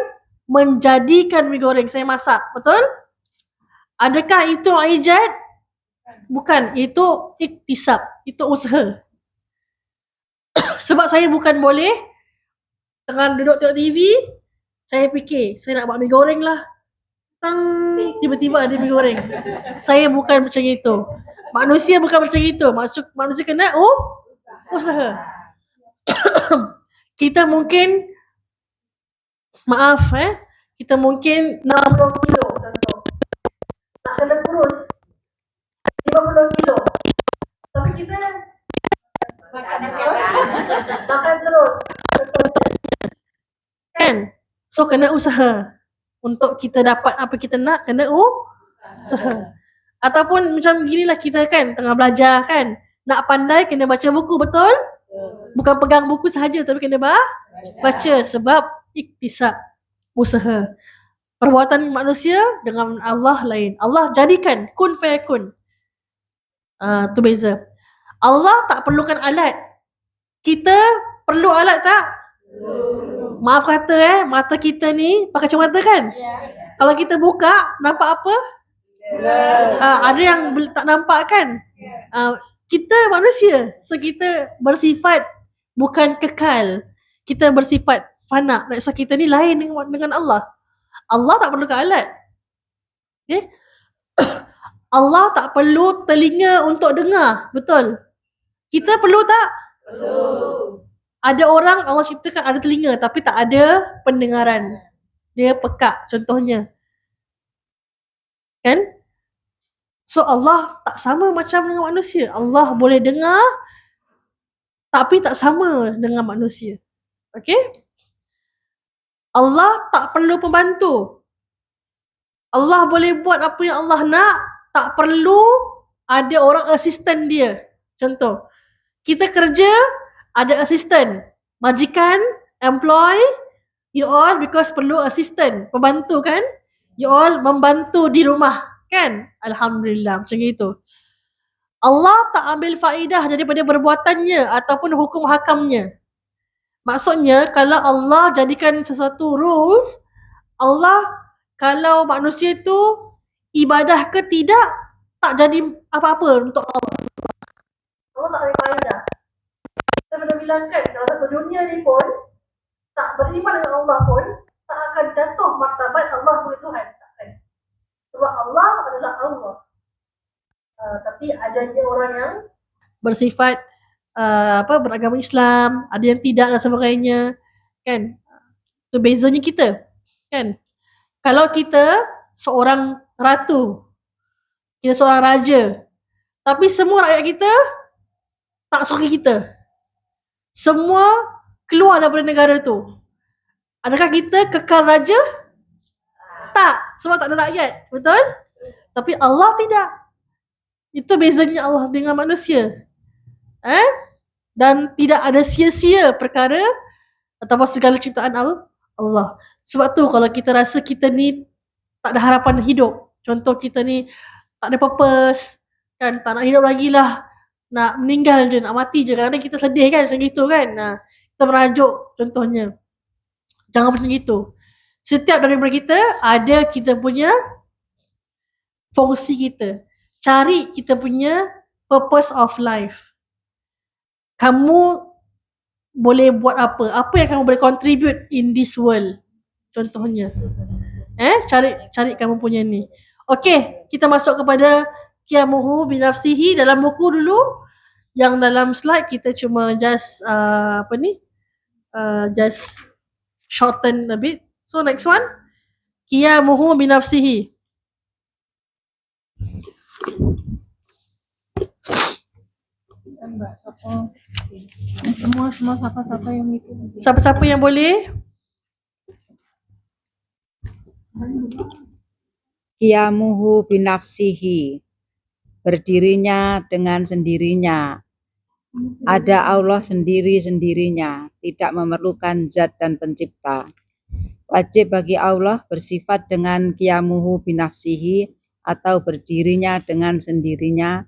menjadikan mi goreng, saya masak, betul? Adakah itu ijad? Bukan, itu iktisab, itu usaha. Sebab saya bukan boleh tengah duduk tengok TV, saya fikir, saya nak buat mi goreng lah. Tiba-tiba ada mi goreng. Saya bukan macam itu. Manusia bukan macam itu. Manusia kena usaha. Kita mungkin, maaf kita mungkin 60 kilo contoh. Nak kena kurus 50 kilo. Tapi kita makan terus. Kan? So kena usaha. Untuk kita dapat apa kita nak, kena usaha. Ataupun macam ginilah kita kan, tengah belajar kan. Nak pandai kena baca buku, betul? Bukan pegang buku sahaja tapi kena baca sebab iktisab, usaha. Perbuatan manusia dengan Allah lain. Allah jadikan kun fayakun. Tu beza. Allah tak perlukan alat. Kita perlu alat tak? Maaf kata mata kita ni pakai kacamata kan? Kalau kita buka, nampak apa? Ada yang tak nampak kan? Kita manusia. So kita bersifat bukan kekal. Kita bersifat fana. So kita ni lain dengan Allah. Allah tak perlukan alat. Okay? Allah tak perlu telinga untuk dengar. Betul? Kita perlu tak? Perlu. Ada orang Allah ciptakan ada telinga tapi tak ada pendengaran. Dia pekak contohnya. Kan? So Allah tak sama macam dengan manusia. Allah boleh dengar tapi tak sama dengan manusia. Okay? Allah tak perlu pembantu. Allah boleh buat apa yang Allah nak, tak perlu ada orang asisten dia. Contoh, kita kerja, ada asisten. Majikan, employ, you all because perlu asisten, pembantu kan? You all membantu di rumah kan? Alhamdulillah, macam itu. Allah tak ambil faedah daripada perbuatannya ataupun hukum hakamnya. Maksudnya, kalau Allah jadikan sesuatu rules, Allah, kalau manusia tu ibadah ke tidak, tak jadi apa-apa untuk Allah. Allah tak ambil faedah. Kita pernah bilang kan, kalau satu dunia ni pun tak beriman dengan Allah pun tak akan jatuh martabat Allah sebagai Tuhan. Takkan. Sebab Allah adalah Allah. Tapi adanya orang yang bersifat beragama Islam, ada yang tidak dan sebagainya, kan? Itu bezanya kita, kan? Kalau kita seorang ratu, kita seorang raja, tapi semua rakyat kita tak suka kita, semua keluar daripada negara tu, adakah kita kekal raja? Tak, sebab tak ada rakyat, betul? Tapi Allah tidak. Itu bezanya Allah dengan manusia. Dan tidak ada sia-sia perkara ataupun segala ciptaan Allah. Sebab tu kalau kita rasa kita ni tak ada harapan hidup, contoh kita ni tak ada purpose, kan, tak nak hidup lagi lah, nak meninggal je, nak mati je, kadang-kadang kita sedih kan macam gitu kan. Kita merajuk contohnya. Jangan macam gitu. Setiap daripada kita ada kita punya fungsi kita. Cari kita punya purpose of life. Kamu boleh buat apa? Apa yang kamu boleh contribute in this world? Contohnya. Cari kamu punya ni. Okey, kita masuk kepada qiyamuhu binafsihi dalam buku dulu. Yang dalam slide kita cuma just just shorten a bit. So next one, qiyamuhu binafsihi. Semua siapa-siapa yang ikut. Siapa-siapa yang boleh? Qiyamuhu binafsihi, berdirinya dengan sendirinya. Ada Allah sendiri-sendirinya, tidak memerlukan zat dan pencipta. Wajib bagi Allah bersifat dengan qiyamuhu binafsihi atau berdirinya dengan sendirinya.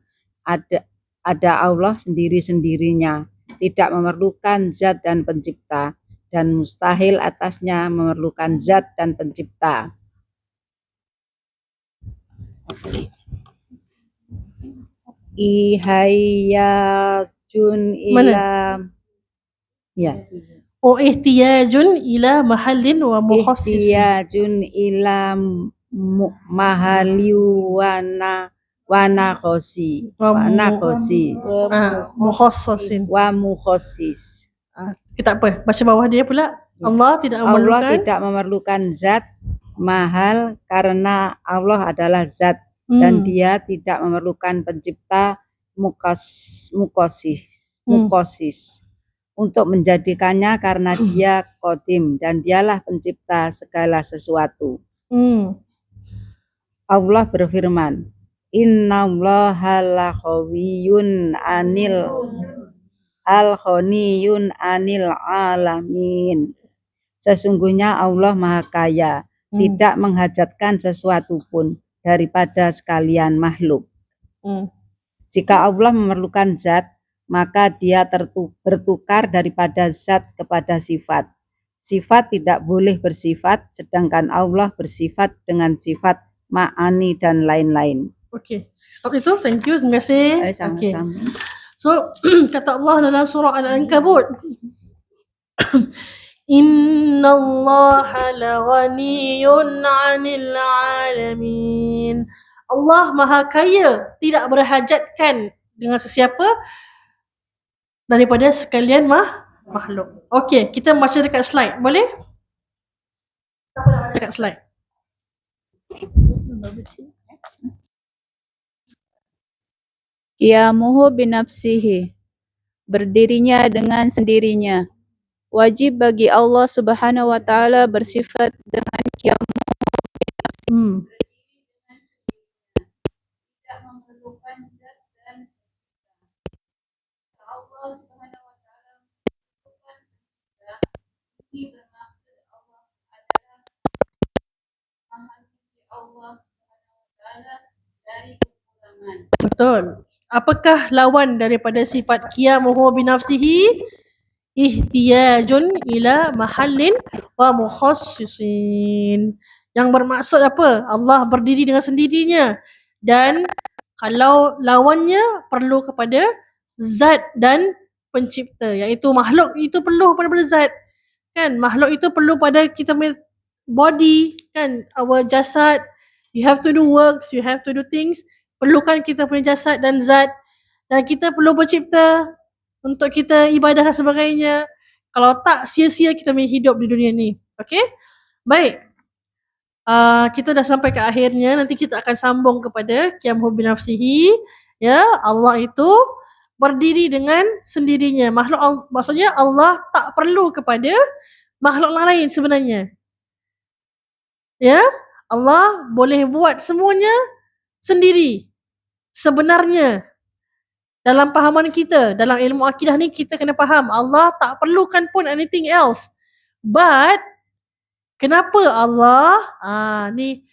Ada Allah sendiri-sendirinya, tidak memerlukan zat dan pencipta, dan mustahil atasnya memerlukan zat dan pencipta. Ihtiyajun ila ihtiyajun ila mahallin wa mukhassis. Ihtiyajun ila mahali mukhassasin wa mukhassis. Kita apa? Baca bawah dia pula. Allah tidak memerlukan zat mahal karena Allah adalah zat dan dia tidak memerlukan pencipta mukosis untuk menjadikannya karena dia qadim dan dialah pencipta segala sesuatu. Allah berfirman, Innallaha al-ghaniyun anil alamin. Sesungguhnya Allah Maha Kaya, tidak menghajatkan sesuatu pun daripada sekalian makhluk. Jika Allah memerlukan zat, maka dia bertukar daripada zat kepada sifat. Sifat tidak boleh bersifat, sedangkan Allah bersifat dengan sifat ma'ani dan lain-lain. Okey, stop itu. Thank you. Terima kasih. Sama-sama. So, kata Allah dalam surah Al-Ankabut, Innallaha laghaniyun 'anil 'alamin. Allah Maha Kaya, tidak berhajatkan dengan sesiapa daripada sekalian makhluk. Okey, kita baca dekat slide. Boleh? Siapa nak baca dekat slide? Qiyamuhu binafsihi, berdirinya dengan sendirinya. Wajib bagi Allah Subhanahu wa taala bersifat dengan qiyamuhu binafsihi. Tidak memerlukan zat Allah Subhanahu wa taala menciptakan pencipta, ini bermaksud Allah adalah Maha Suci Allah Subhanahu wa taala dari kekurangan. Betul. Apakah lawan daripada sifat qiyamuhu binafsihi? Ihtiyajun ila mahallin wa mukhassisin. Yang bermaksud apa? Allah berdiri dengan sendirinya. Dan kalau lawannya perlu kepada zat dan pencipta, iaitu makhluk itu perlu pada zat. Kan? Makhluk itu perlu pada kita punya body, kan? Our jasad. You have to do works, you have to do things. Perlukan kita punya jasad dan zat. Dan kita perlu pencipta untuk kita ibadah dan sebagainya. Kalau tak, sia-sia kita punya hidup di dunia ni. Okay? Baik. Kita dah sampai ke akhirnya. Nanti kita akan sambung kepada qiyamuhu binafsihi. Ya, Allah itu berdiri dengan sendirinya. Maksudnya Allah tak perlu kepada makhluk lain sebenarnya. Ya, Allah boleh buat semuanya sendiri. Sebenarnya, dalam pahaman kita, dalam ilmu akidah ni kita kena faham Allah tak perlukan pun anything else. But kenapa Allah ni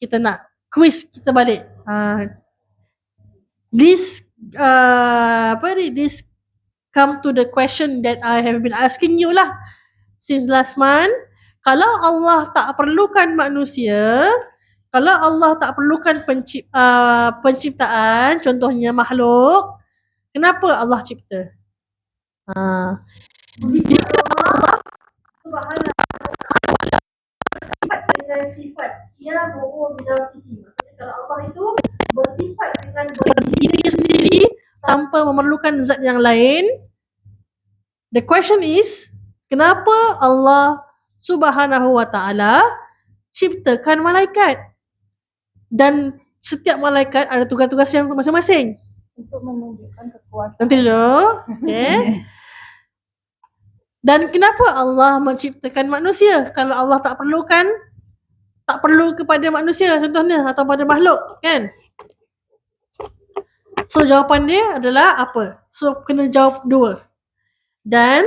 kita nak quiz kita balik. This come to the question that I have been asking you lah since last month. Kalau Allah tak perlukan manusia, kalau Allah tak perlukan penciptaan, contohnya makhluk, kenapa Allah cipta? Jika Allah Subhanahu wa taala dengan sifat qiyamuhu binafsihi, maksudnya kalau Allah itu bersifat dengan berdiri sendiri tanpa memerlukan zat yang lain, the question is, kenapa Allah Subhanahu wa taala ciptakan malaikat? Dan setiap malaikat ada tugas-tugas yang masing-masing. Untuk menunjukkan kekuasaan. Nanti dulu. Okay. Dan kenapa Allah menciptakan manusia? Kalau Allah tak perlu kepada manusia contohnya atau pada makhluk, kan? So jawapan dia adalah apa? So kena jawab dua. Dan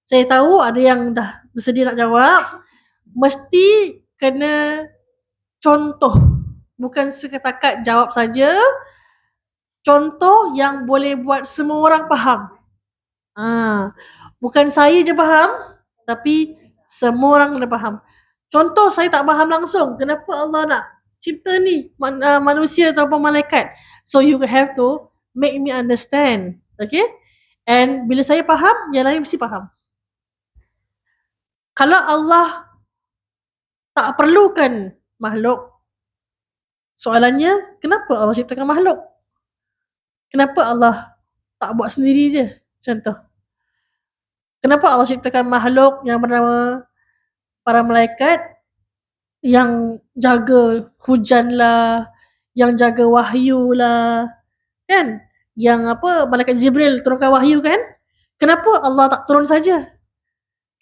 saya tahu ada yang dah bersedia nak jawab. Mesti kena contoh. Bukan sekatakat jawab saja. Contoh yang boleh buat semua orang faham. Bukan saya je faham, tapi semua orang kena faham. Contoh saya tak faham langsung, kenapa Allah nak cipta ni manusia ataupun malaikat. So you have to make me understand. Okay? And bila saya faham, yang lain mesti faham. Kalau Allah tak perlukan makhluk, soalannya, kenapa Allah ciptakan makhluk? Kenapa Allah tak buat sendiri je? Contoh. Kenapa Allah ciptakan makhluk yang bernama para malaikat yang jaga hujan lah, yang jaga wahyu lah, kan? Yang malaikat Jibril turunkan wahyu kan? Kenapa Allah tak turun saja?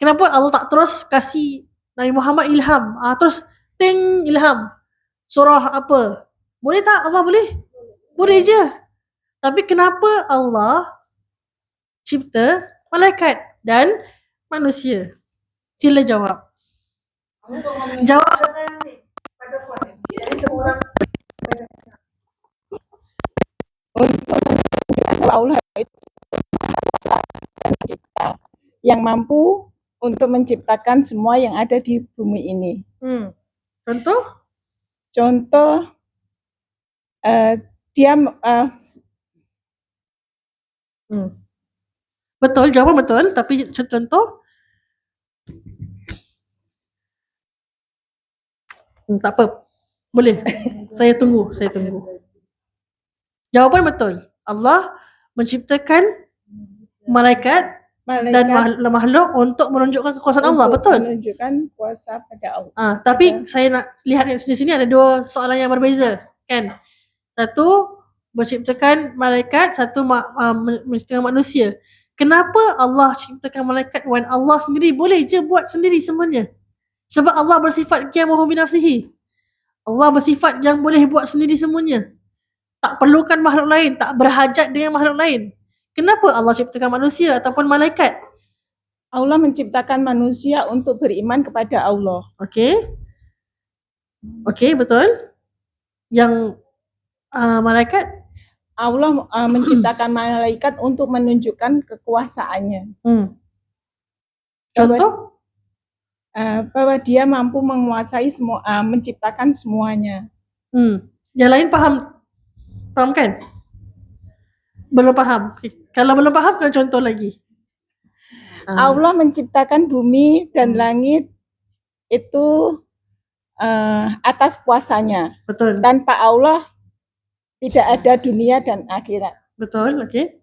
Kenapa Allah tak terus kasih Nabi Muhammad ilham? Terus ilham. Surah apa? Boleh tak Allah boleh? Boleh je. Tapi kenapa Allah cipta malaikat dan manusia? Sila jawab. Jawab pada puan. Jadi semua orang Untuk menunjukkan Allah itu pencipta yang mampu untuk menciptakan semua yang ada di bumi ini. Contoh? Contoh, dia Betul, jawapan betul. Tapi contoh? Tak apa. Boleh. Saya tunggu. Jawapan betul. Allah menciptakan malaikat dan makhluk untuk menunjukkan kekuasaan Allah. Betul. Menunjukkan kuasa pada Allah. Tapi saya nak lihat di sini ada dua soalan yang berbeza, kan? Satu menciptakan malaikat, satu menciptakan manusia. Kenapa Allah ciptakan malaikat when Allah sendiri boleh je buat sendiri semuanya? Sebab Allah bersifat qiyamuhu binafsihi. Allah bersifat yang boleh buat sendiri semuanya. Tak perlukan makhluk lain, tak berhajat dengan makhluk lain. Kenapa Allah ciptakan manusia ataupun malaikat? Allah menciptakan manusia untuk beriman kepada Allah. Okey. Okey, betul. Yang malaikat? Allah menciptakan malaikat untuk menunjukkan kekuasaannya. Contoh? Bahwa dia mampu menguasai semua, menciptakan semuanya. Yang lain faham? Faham kan? Belum faham? Okay. Kalau belum faham, kena contoh lagi. Allah menciptakan bumi dan langit itu atas kuasanya. Betul. Tanpa Allah tidak ada dunia dan akhirat. Betul, okey.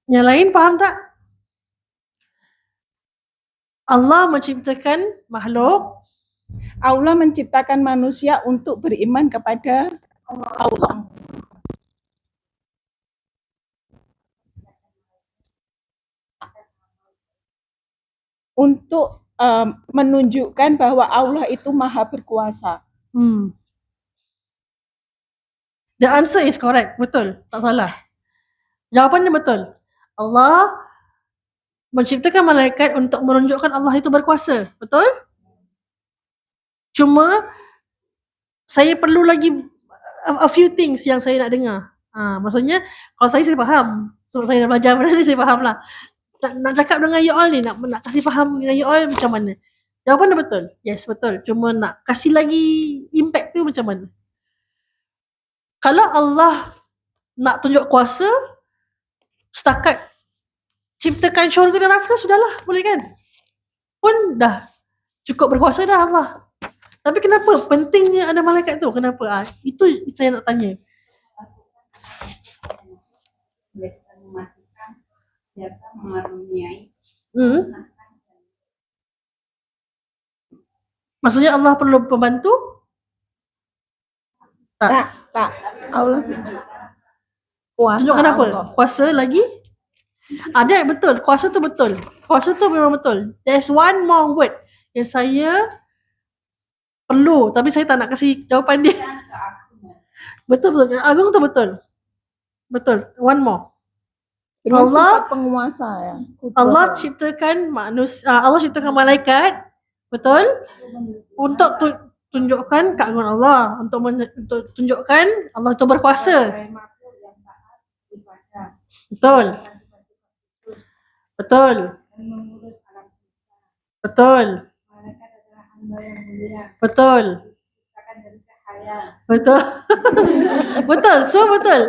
Yang lain faham tak? Allah menciptakan makhluk. Allah menciptakan manusia untuk beriman kepada Allah. Untuk menunjukkan bahwa Allah itu maha berkuasa. The answer is correct. Betul. Tak salah. Jawapannya betul. Allah menciptakan malaikat untuk menunjukkan Allah itu berkuasa. Betul? Cuma saya perlu lagi a few things yang saya nak dengar. Maksudnya kalau saya faham. Sebab saya dah belajar benda ni, saya faham lah. Nak cakap dengan you all ni, nak kasih faham dengan you all macam mana. Jawapan dia betul. Yes, betul. Cuma nak kasih lagi impact tu macam mana. Kalau Allah nak tunjuk kuasa, setakat ciptakan syurga dan neraka, sudahlah, boleh kan? Pun dah cukup berkuasa dah Allah. Tapi kenapa pentingnya ada malaikat tu? Kenapa? Itu saya nak tanya. Maksudnya Allah perlu pembantu? Tak. Allah kuasa. Tunjukkan apa? Kuasa lagi? Ada betul. Kuasa tu betul. Kuasa tu memang betul. There's one more word yang saya perlu, tapi saya tak nak kasih jawapan dia. Betul. Agung tu betul. Betul. One more. Dengan Allah sifat penguasa ya. Allah ciptakan manusia, Allah ciptakan malaikat, betul? Untuk tunjukkan keagungan Allah, untuk tunjukkan Allah itu berkuasa. Betul. Betul. Betul. Betul. Betul. Betul. Semua betul.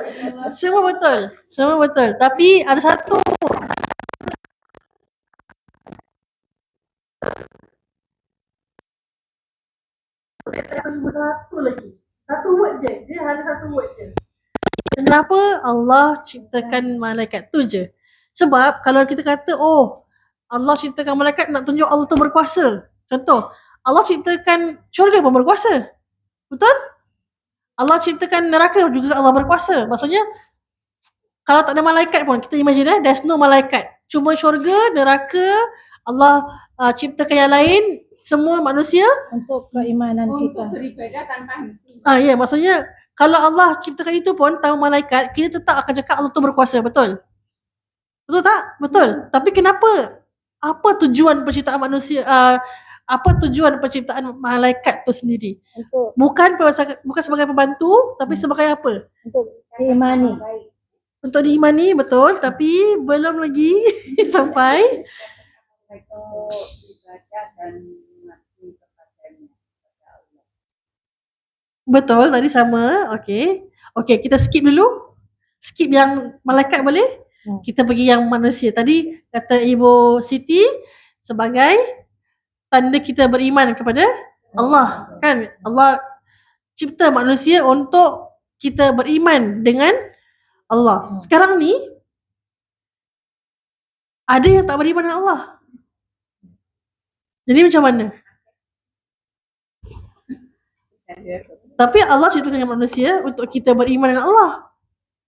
Semua betul. Semua betul. Tapi ada satu. Satu lagi. Satu word je. Dia hanya satu word je. Kenapa Allah ciptakan malaikat tu je? Sebab kalau kita kata, oh, Allah ciptakan malaikat nak tunjuk Allah tu berkuasa. Contoh, Allah ciptakan syurga pun berkuasa. Betul? Allah ciptakan neraka juga Allah berkuasa. Maksudnya, kalau tak ada malaikat pun, kita imagine there's no malaikat. Cuma syurga, neraka, Allah ciptakan yang lain, semua manusia. Untuk keimanan kita. Untuk beribadah tanpa henti. Ya, maksudnya, kalau Allah ciptakan itu pun, tahu malaikat, kita tetap akan cakap Allah tu berkuasa. Betul? Betul tak? Betul. Tapi kenapa? Apa tujuan penciptaan manusia? Apa tujuan penciptaan malaikat tu sendiri? Bukan sebagai pembantu, tapi sebagai apa? Untuk diimani. Untuk diimani, betul. Tapi belum lagi sampai. Betul, tadi sama. Okey. Okey, kita skip dulu. Skip yang malaikat boleh? Kita pergi yang manusia. Tadi kata Ibu Siti sebagai tanda kita beriman kepada Allah, kan? Allah cipta manusia untuk kita beriman dengan Allah. Sekarang ni ada yang tak beriman dengan Allah. Jadi macam mana? Tapi Allah ciptakan manusia untuk kita beriman dengan Allah,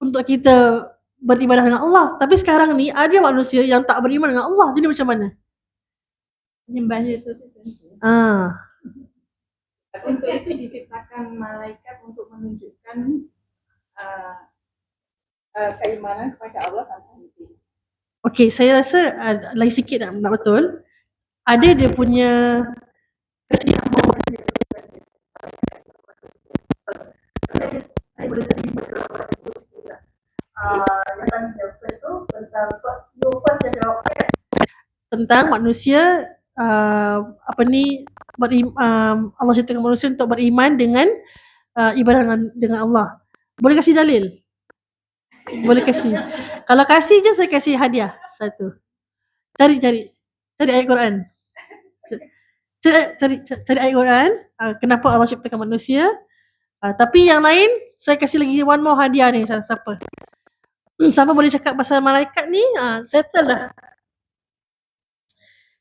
untuk kita beribadah dengan Allah. Tapi sekarang ni ada manusia yang tak beriman dengan Allah. Jadi macam mana? Menyembah Yesus itu. Untuk itu diciptakan malaikat untuk menunjukkan keimanan kepada Allah tanpa henti. Okey, saya rasa lagi sikit nak betul. Ada dia punya kesinambungan dia. Saya boleh terima yang tadi yang first tu tentang first yang jawab tentang manusia Allah ciptakan manusia untuk beriman dengan ibadah dengan Allah. Boleh kasih dalil? Boleh kasih. Kalau kasih je saya kasih hadiah satu. Cari ayat Quran. Cari ayat Quran. Kenapa Allah ciptakan manusia? Tapi yang lain saya kasih lagi one more hadiah ni. Siapa? Siapa boleh cakap pasal malaikat ni? Settle lah.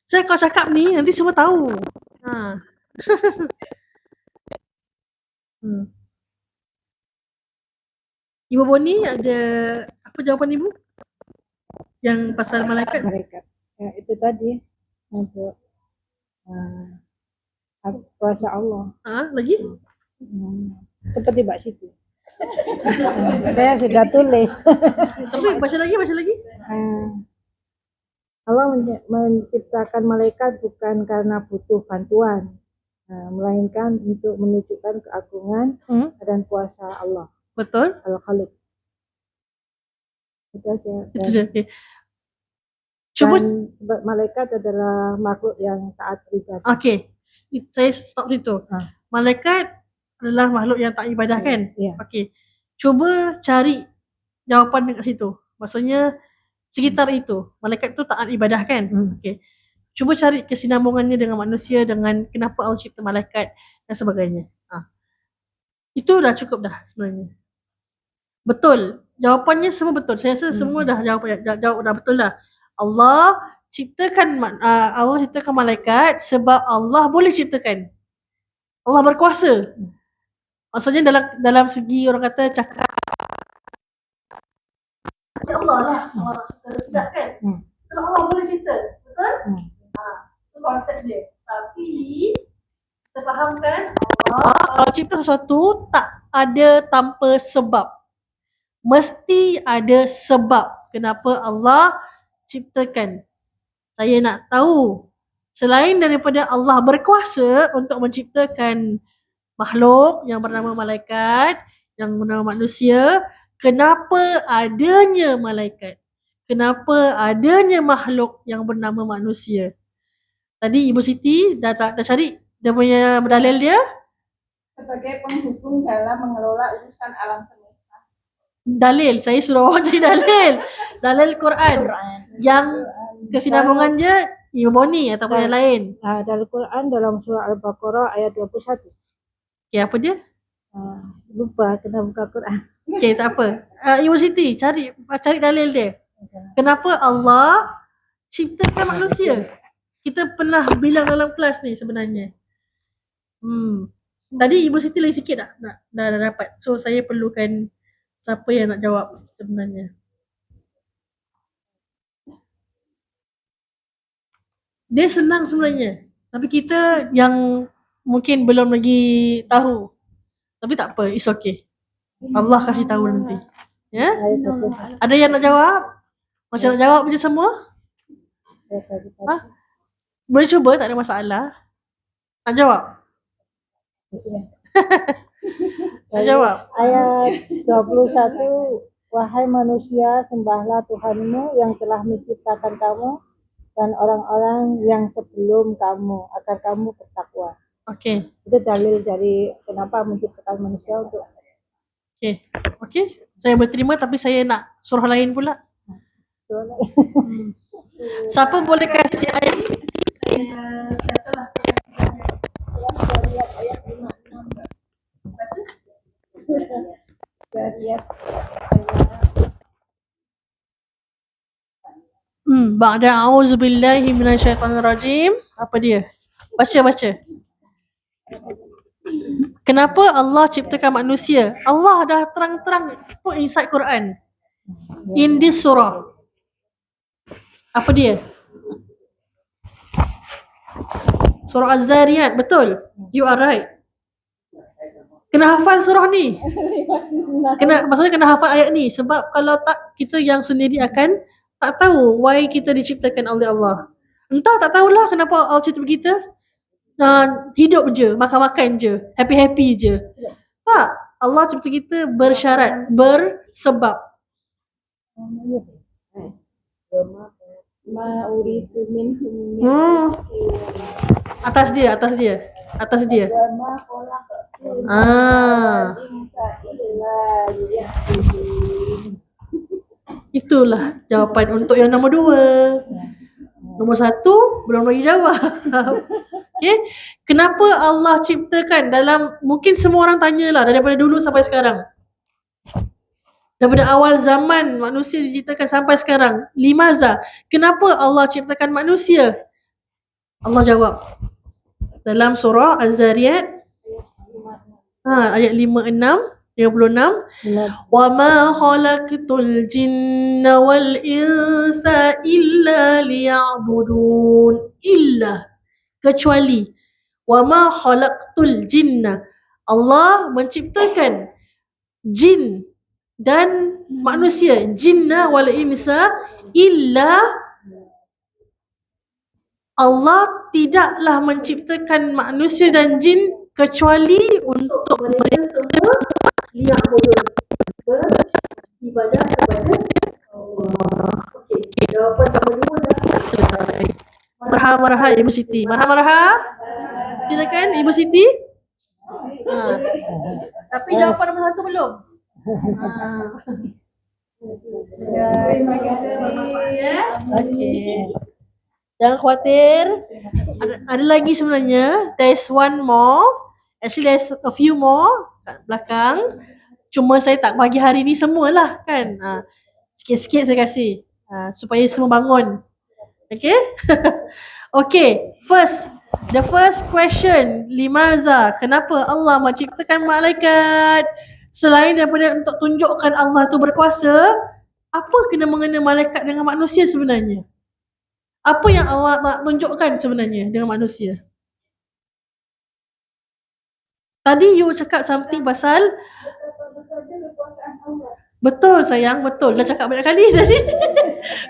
Saya kalau cakap ni nanti semua tahu. Ibu Boni ada apa jawapan ibu? Yang pasal malaikat? Malaikat. Ya, itu tadi untuk kuasa Allah. Lagi? Seperti Mbak Siti. Saya sudah tulis. Tapi baca lagi. Allah menciptakan malaikat bukan karena butuh bantuan, melainkan untuk menunjukkan keagungan dan kuasa Allah. Betul? Al-Khaliq. Itu aja. Itu je. Okay. Cuba. Sebab malaikat adalah makhluk yang taat beribadah. Okey, saya stop situ. Malaikat adalah makhluk yang taat ibadah kan? Ya. Okey. Cuba cari jawapan dekat situ. Maksudnya sekitar itu. Malaikat tu taat ibadah kan? Okey. Cuba cari kesinambungannya dengan manusia, dengan kenapa Allah cipta malaikat dan sebagainya. Itu dah cukup dah sebenarnya. Betul. Jawapannya semua betul. Saya rasa semua dah jawab dah betul dah. Allah ciptakan malaikat sebab Allah boleh ciptakan. Allah berkuasa. Maksudnya dalam segi orang kata cakap Allah lah. Allah tidak kan? Sebab Allah boleh cipta. Betul? Itu konsep dia. Tapi kita fahamkan Allah cipta sesuatu tak ada tanpa sebab. Mesti ada sebab kenapa Allah ciptakan. Saya nak tahu selain daripada Allah berkuasa untuk menciptakan makhluk yang bernama malaikat, yang bernama manusia, kenapa adanya malaikat? Kenapa adanya makhluk yang bernama manusia? Tadi Ibu Siti dah cari dia punya dalil dia sebagai penghubung dalam mengelola urusan alam semesta. Dalil, saya suruh awak cari dalil. Dalil Quran. Yang kesinambungan je Ibu Boni ataupun yang lain. Dalam Quran dalam surah Al-Baqarah ayat 21. Okay, apa dia? Lupa kena buka Quran. Okay, tak apa. Ibu Siti, cari dalil dia. Kenapa Allah ciptakan manusia? Kita pernah bilang dalam kelas ni sebenarnya. Tadi Ibu Siti lagi sikit dah dapat. So saya perlukan siapa yang nak jawab sebenarnya. Dia senang sebenarnya. Tapi kita yang mungkin belum lagi tahu. Tapi tak apa, it's okay. Allah kasih tahu nanti. Ya? Ada yang nak jawab? Macam nak jawab je semua? Boleh cuba, tak ada masalah. Nak jawab? Nak jawab? Ayat 21, wahai manusia, sembahlah Tuhanmu yang telah menciptakan kamu dan orang-orang yang sebelum kamu agar kamu bertakwa. Okey. Itu dalil dari kenapa menciptakan manusia untuk. Okey. Saya berterima tapi saya nak surah lain pula. Siapa boleh kasih ayat? Ba'da a'udzubillahi minasyaitonirrajim. Apa dia? Baca. Kenapa Allah ciptakan manusia? Allah dah terang-terang put inside Quran. In this surah. Apa dia? Surah Az-Zariyat, betul? You are right. Kena hafal surah ni. Maksudnya kena hafal ayat ni. Sebab kalau tak, kita yang sendiri akan tak tahu why kita diciptakan oleh Allah. Entah tak tahulah kenapa Allah cipta kita. Hidup je, makan-makan je, happy-happy je. Tak. Allah cipta kita bersyarat, bersebab. Ma uridu minhum min Atas dia. ma khalaqtu Itulah jawapan untuk yang nombor 2. Nombor 1 belum lagi jawab. Okay. Kenapa Allah ciptakan mungkin semua orang tanyalah daripada dulu sampai sekarang. Daripada awal zaman manusia diciptakan sampai sekarang. Limaza? Kenapa Allah ciptakan manusia? Allah jawab dalam surah Az-Zariyat ayat 56. Wa ma khalaqtul jinna wal insa illa liya'budun. Illa, kecuali. Wa ma khalaqtul jinna. Allah menciptakan jin dan manusia, jinna wal insa, illa, Allah tidaklah menciptakan manusia dan jin kecuali untuk mereka semua beribadah kepada Allah. Okey, jawapan nombor 2 dah selesai. Marhaba Ibu Siti. Marhaba. Silakan Ibu Siti. Tapi jawapan nombor 1 belum. Terima kasih. Okey. Jangan khawatir. Ada lagi sebenarnya. There's one more. Actually there's a few more kat belakang. Cuma saya tak bagi hari ni semualah kan. Sikit-sikit saya kasih. Supaya semua bangun. Okay? Okay. The first question. Limaza? Kenapa Allah menciptakan malaikat? Selain daripada untuk tunjukkan Allah tu berkuasa, apa kena-mengena malaikat dengan manusia sebenarnya? Apa yang Allah nak tunjukkan sebenarnya dengan manusia? Tadi you cakap something pasal betul sayang, betul. Dah cakap banyak kali tadi.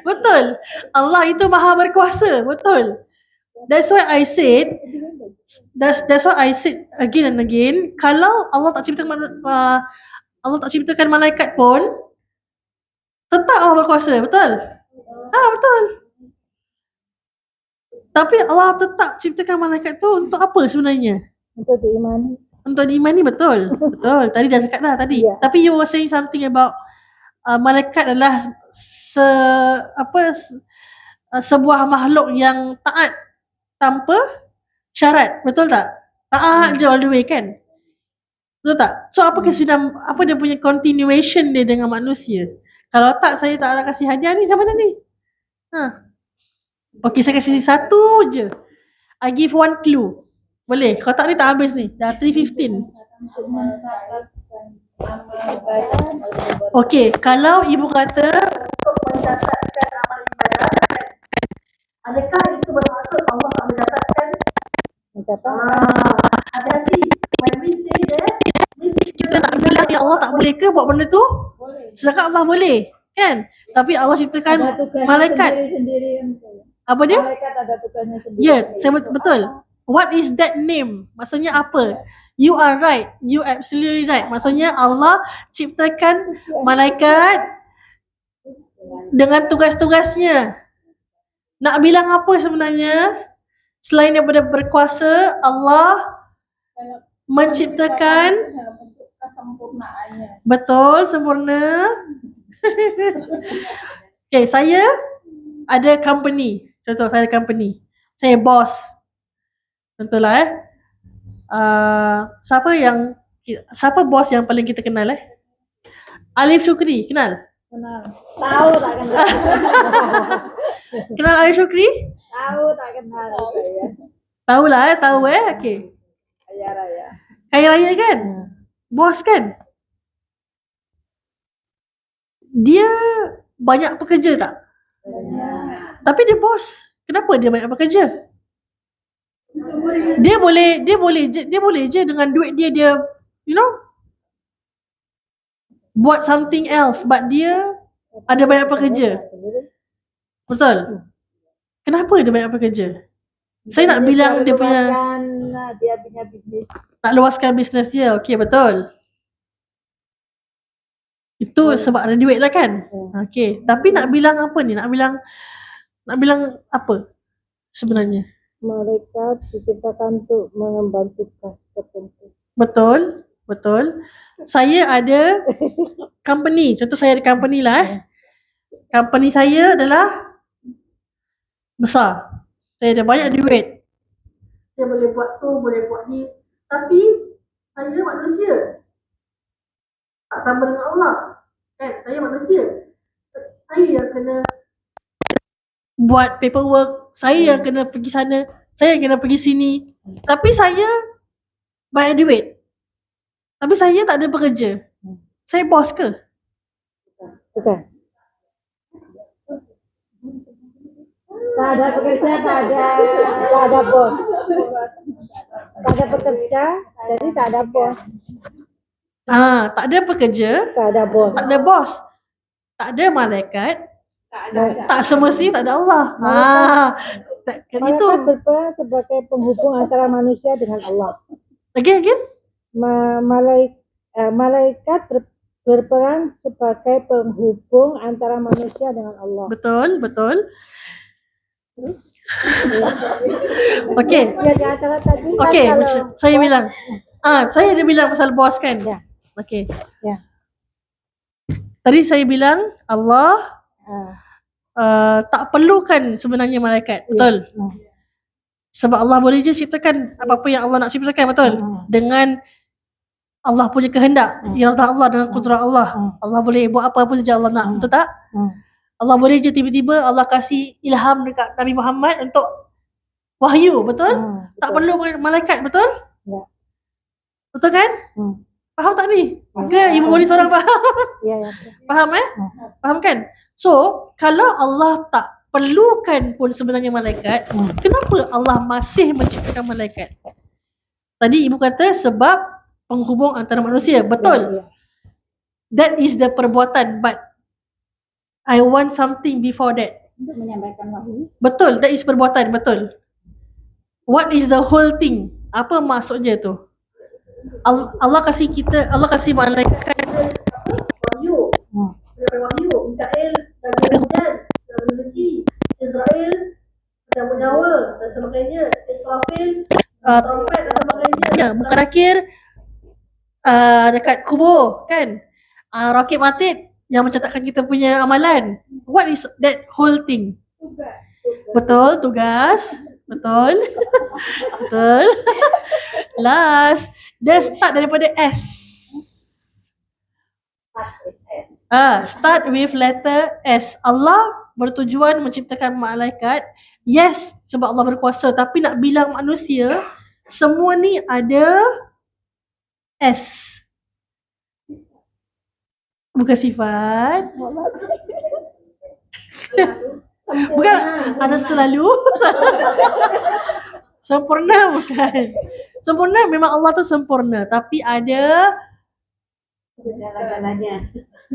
Betul. Allah itu maha berkuasa, betul. That's why I said again and again, kalau Allah tak ciptakan malaikat pun tetap Allah berkuasa, betul? Betul. Tapi Allah tetap ciptakan malaikat tu untuk apa sebenarnya? Untuk diimani. Untuk diimani, betul. Betul. Tadi dah cakap dah tadi. Yeah. Tapi you were saying something about malaikat adalah sebuah makhluk yang taat tanpa syarat. Betul tak? Taat je all the way kan? Betul tak? So apa dia punya continuation dia dengan manusia? Kalau tak, saya tak nak kasih hadiah ni. Macam mana ni? Okay, saya kasih satu je. I give one clue. Boleh? Kalau tak ni tak habis ni. Dah 3:15. Okay, kalau ibu kata untuk mencatatkan amal ibadat, adakah itu bermaksud Allah tak mencatatkan? Hati-hati. When we say that, kita nak bilang ya Allah tak boleh ke buat benda tu? Boleh. Sedangkan Allah boleh. Kan? Tapi Allah ciptakan malaikat. Apa dia? Malaikat ada tugasnya sendiri. Ya, saya betul. What is that name? Maksudnya apa? You are right. You absolutely right. Maksudnya Allah ciptakan malaikat dengan tugas-tugasnya. Nak bilang apa sebenarnya? Selain daripada berkuasa, Allah menciptakan Kesempurnaannya. betul, sempurna. Okay, saya ada company. Contoh saya ada company. Saya boss. Contohlah siapa bos yang paling kita kenal Alif Syukri, kenal? Kenal. Tahu tak kenal. Kenal Alif Syukri? Tahu tak kenal. Tahulah tahu okey. Kaya raya. Kaya raya kan? Bos kan? Dia banyak pekerja tak? Tapi dia bos. Kenapa dia banyak bekerja? Dia boleh je dengan duit dia you know, buat something else, but dia ada banyak pekerja. Betul? Kenapa dia banyak pekerja? Saya nak bilang dia punya, dia punya bisnis. nak luaskan bisnes dia. Okey, betul. Itu sebab ada duit lah kan? Okey, tapi nak bilang apa ni? Nak bilang apa sebenarnya? Malaikat diciptakan untuk mengemban tugas tertentu. Betul, betul. Saya ada company. Contoh saya ada company lah. Company saya adalah besar. Saya ada banyak duit. Saya boleh buat tu, boleh buat ni. Tapi saya manusia. Tak sama dengan Allah. Kan? Saya manusia. Saya yang kena buat paperwork. Saya yang kena pergi sana. Saya yang kena pergi sini. Tapi saya banyak duit. Tapi saya tak ada pekerja. Saya bos ke? Bukan. Tak ada pekerja, tak ada bos. Tak ada pekerja, jadi tak ada bos. Tak ada pekerja, Tak ada bos. tak ada bos. Tak ada malaikat, tak semestinya tak ada Allah. Itu Malaikat berperan sebagai penghubung antara manusia dengan Allah. again. Malaikat berperan sebagai penghubung antara manusia dengan Allah. Betul. Okey. Ya, di antara tadi kan Okey, kalau saya bilang. Saya ada bilang pasal bos kan? Ya. Okey. Ya. Tadi saya bilang Allah ah, tak perlukan sebenarnya malaikat. Betul? Sebab Allah boleh je ciptakan apa-apa yang Allah nak ciptakan, betul? Dengan Allah punya kehendak, iradah Allah dengan kudrat Allah. Allah boleh buat apa-apa saja Allah nak, betul tak? Allah boleh je tiba-tiba Allah kasih ilham dekat Nabi Muhammad untuk wahyu, betul? Tak perlu malaikat, betul? Ya. Betul kan? Faham tak ni? Ke ibu ni seorang faham? Ya. Faham Faham kan? So, kalau Allah tak perlukan pun sebenarnya malaikat, kenapa Allah masih menciptakan malaikat? Tadi ibu kata sebab penghubung antara manusia, betul? Ya. That is the perbuatan, but I want something before that. Untuk menyampaikan wahyu. Betul, that is perbuatan, betul. What is the whole thing? Apa maksudnya tu? Allah kasih malaikat wahyu. Wahyu, Mikael bagi hujan, bagi rezeki, Israel dan menyawa dan sebagainya, Israfil trompet dan sebagainya. Ya, bukan akhir dekat kubur kan? Rakib Atid yang mencatatkan kita punya amalan. What is that whole thing? Betul, tugas. Betul. Betul. Last, dia start daripada S. Start with letter S. Allah bertujuan menciptakan malaikat. Yes, sebab Allah berkuasa. Tapi nak bilang manusia, semua ni ada S. Bukan sifat. Bukan ada selalu. Sempurna bukan. Sempurna memang Allah tu sempurna. Tapi ada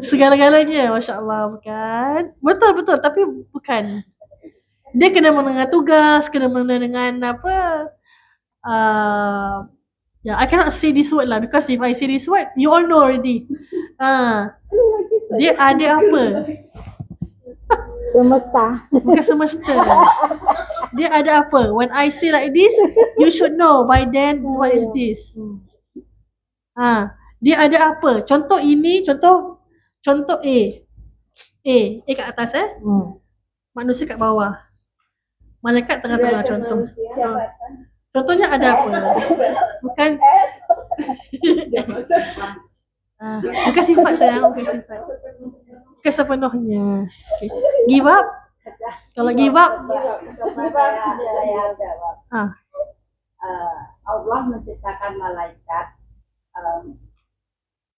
segala-galanya. Masya Allah, bukan. Betul. Tapi bukan. Dia kena mendengar tugas. Kena mendengar dengan apa. I cannot say this word lah. Because if I say this word, you all know already. Dia ada apa? Semesta. Bukan semesta. Dia ada apa? When I say like this, you should know by then what is this. Dia ada apa? Contoh ini, contoh A. A kat atas Manusia kat bawah. Malaikat tengah-tengah contoh. Contohnya ada apa? Bukan bukan sifat sayang, bukan sifat. Bukan sepenuhnya. Okay. Give up? Kalau give up? Saya jawab. Allah menciptakan malaikat.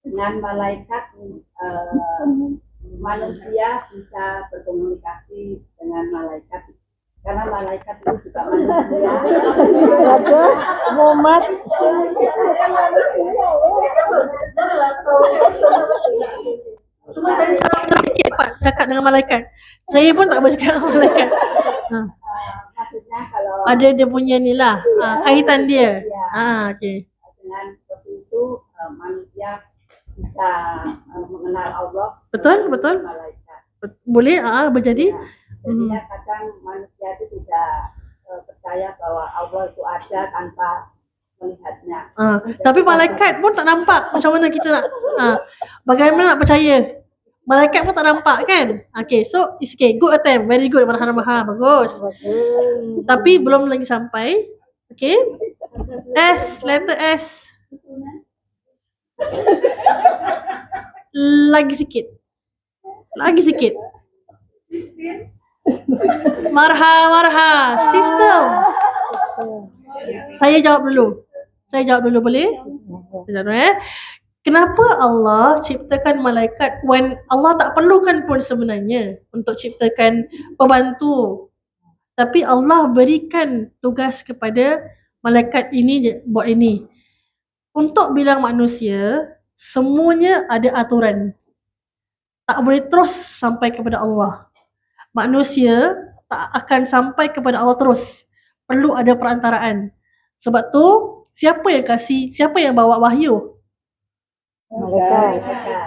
Dengan malaikat manusia bisa berkomunikasi dengan malaikat. Karena malaikat itu juga manusia. Muhammad dengan malaikat. Saya pun tak bercakap dengan malaikat. Maksudnya kalau Ada dia punya ni lah, kaitan dia. Okey. dengan seperti itu manusia bisa mengenal Allah, Betul, melalui betul. malaikat. Boleh berjadi. Jadinya kadang manusia itu tidak percaya bahwa Allah itu ada tanpa melihatnya. Tapi malaikat pun tak nampak. Macam mana kita nak bagaimana nak percaya? Malaikat pun tak nampak kan? Okay, so it's okay. Good attempt. Very good. Marhana. Bagus. Tapi belum lagi sampai. Okay. S. Letter S. Lagi sikit. Marha. Sistem. Saya jawab dulu boleh? Saya jawab dulu. Kenapa Allah ciptakan malaikat when Allah tak perlukan pun sebenarnya untuk ciptakan pembantu. Tapi Allah berikan tugas kepada malaikat ini buat ini. Untuk bilang manusia, semuanya ada aturan. Tak boleh terus sampai kepada Allah. Manusia tak akan sampai kepada Allah terus. Perlu ada perantaraan. Sebab tu, siapa yang bawa wahyu?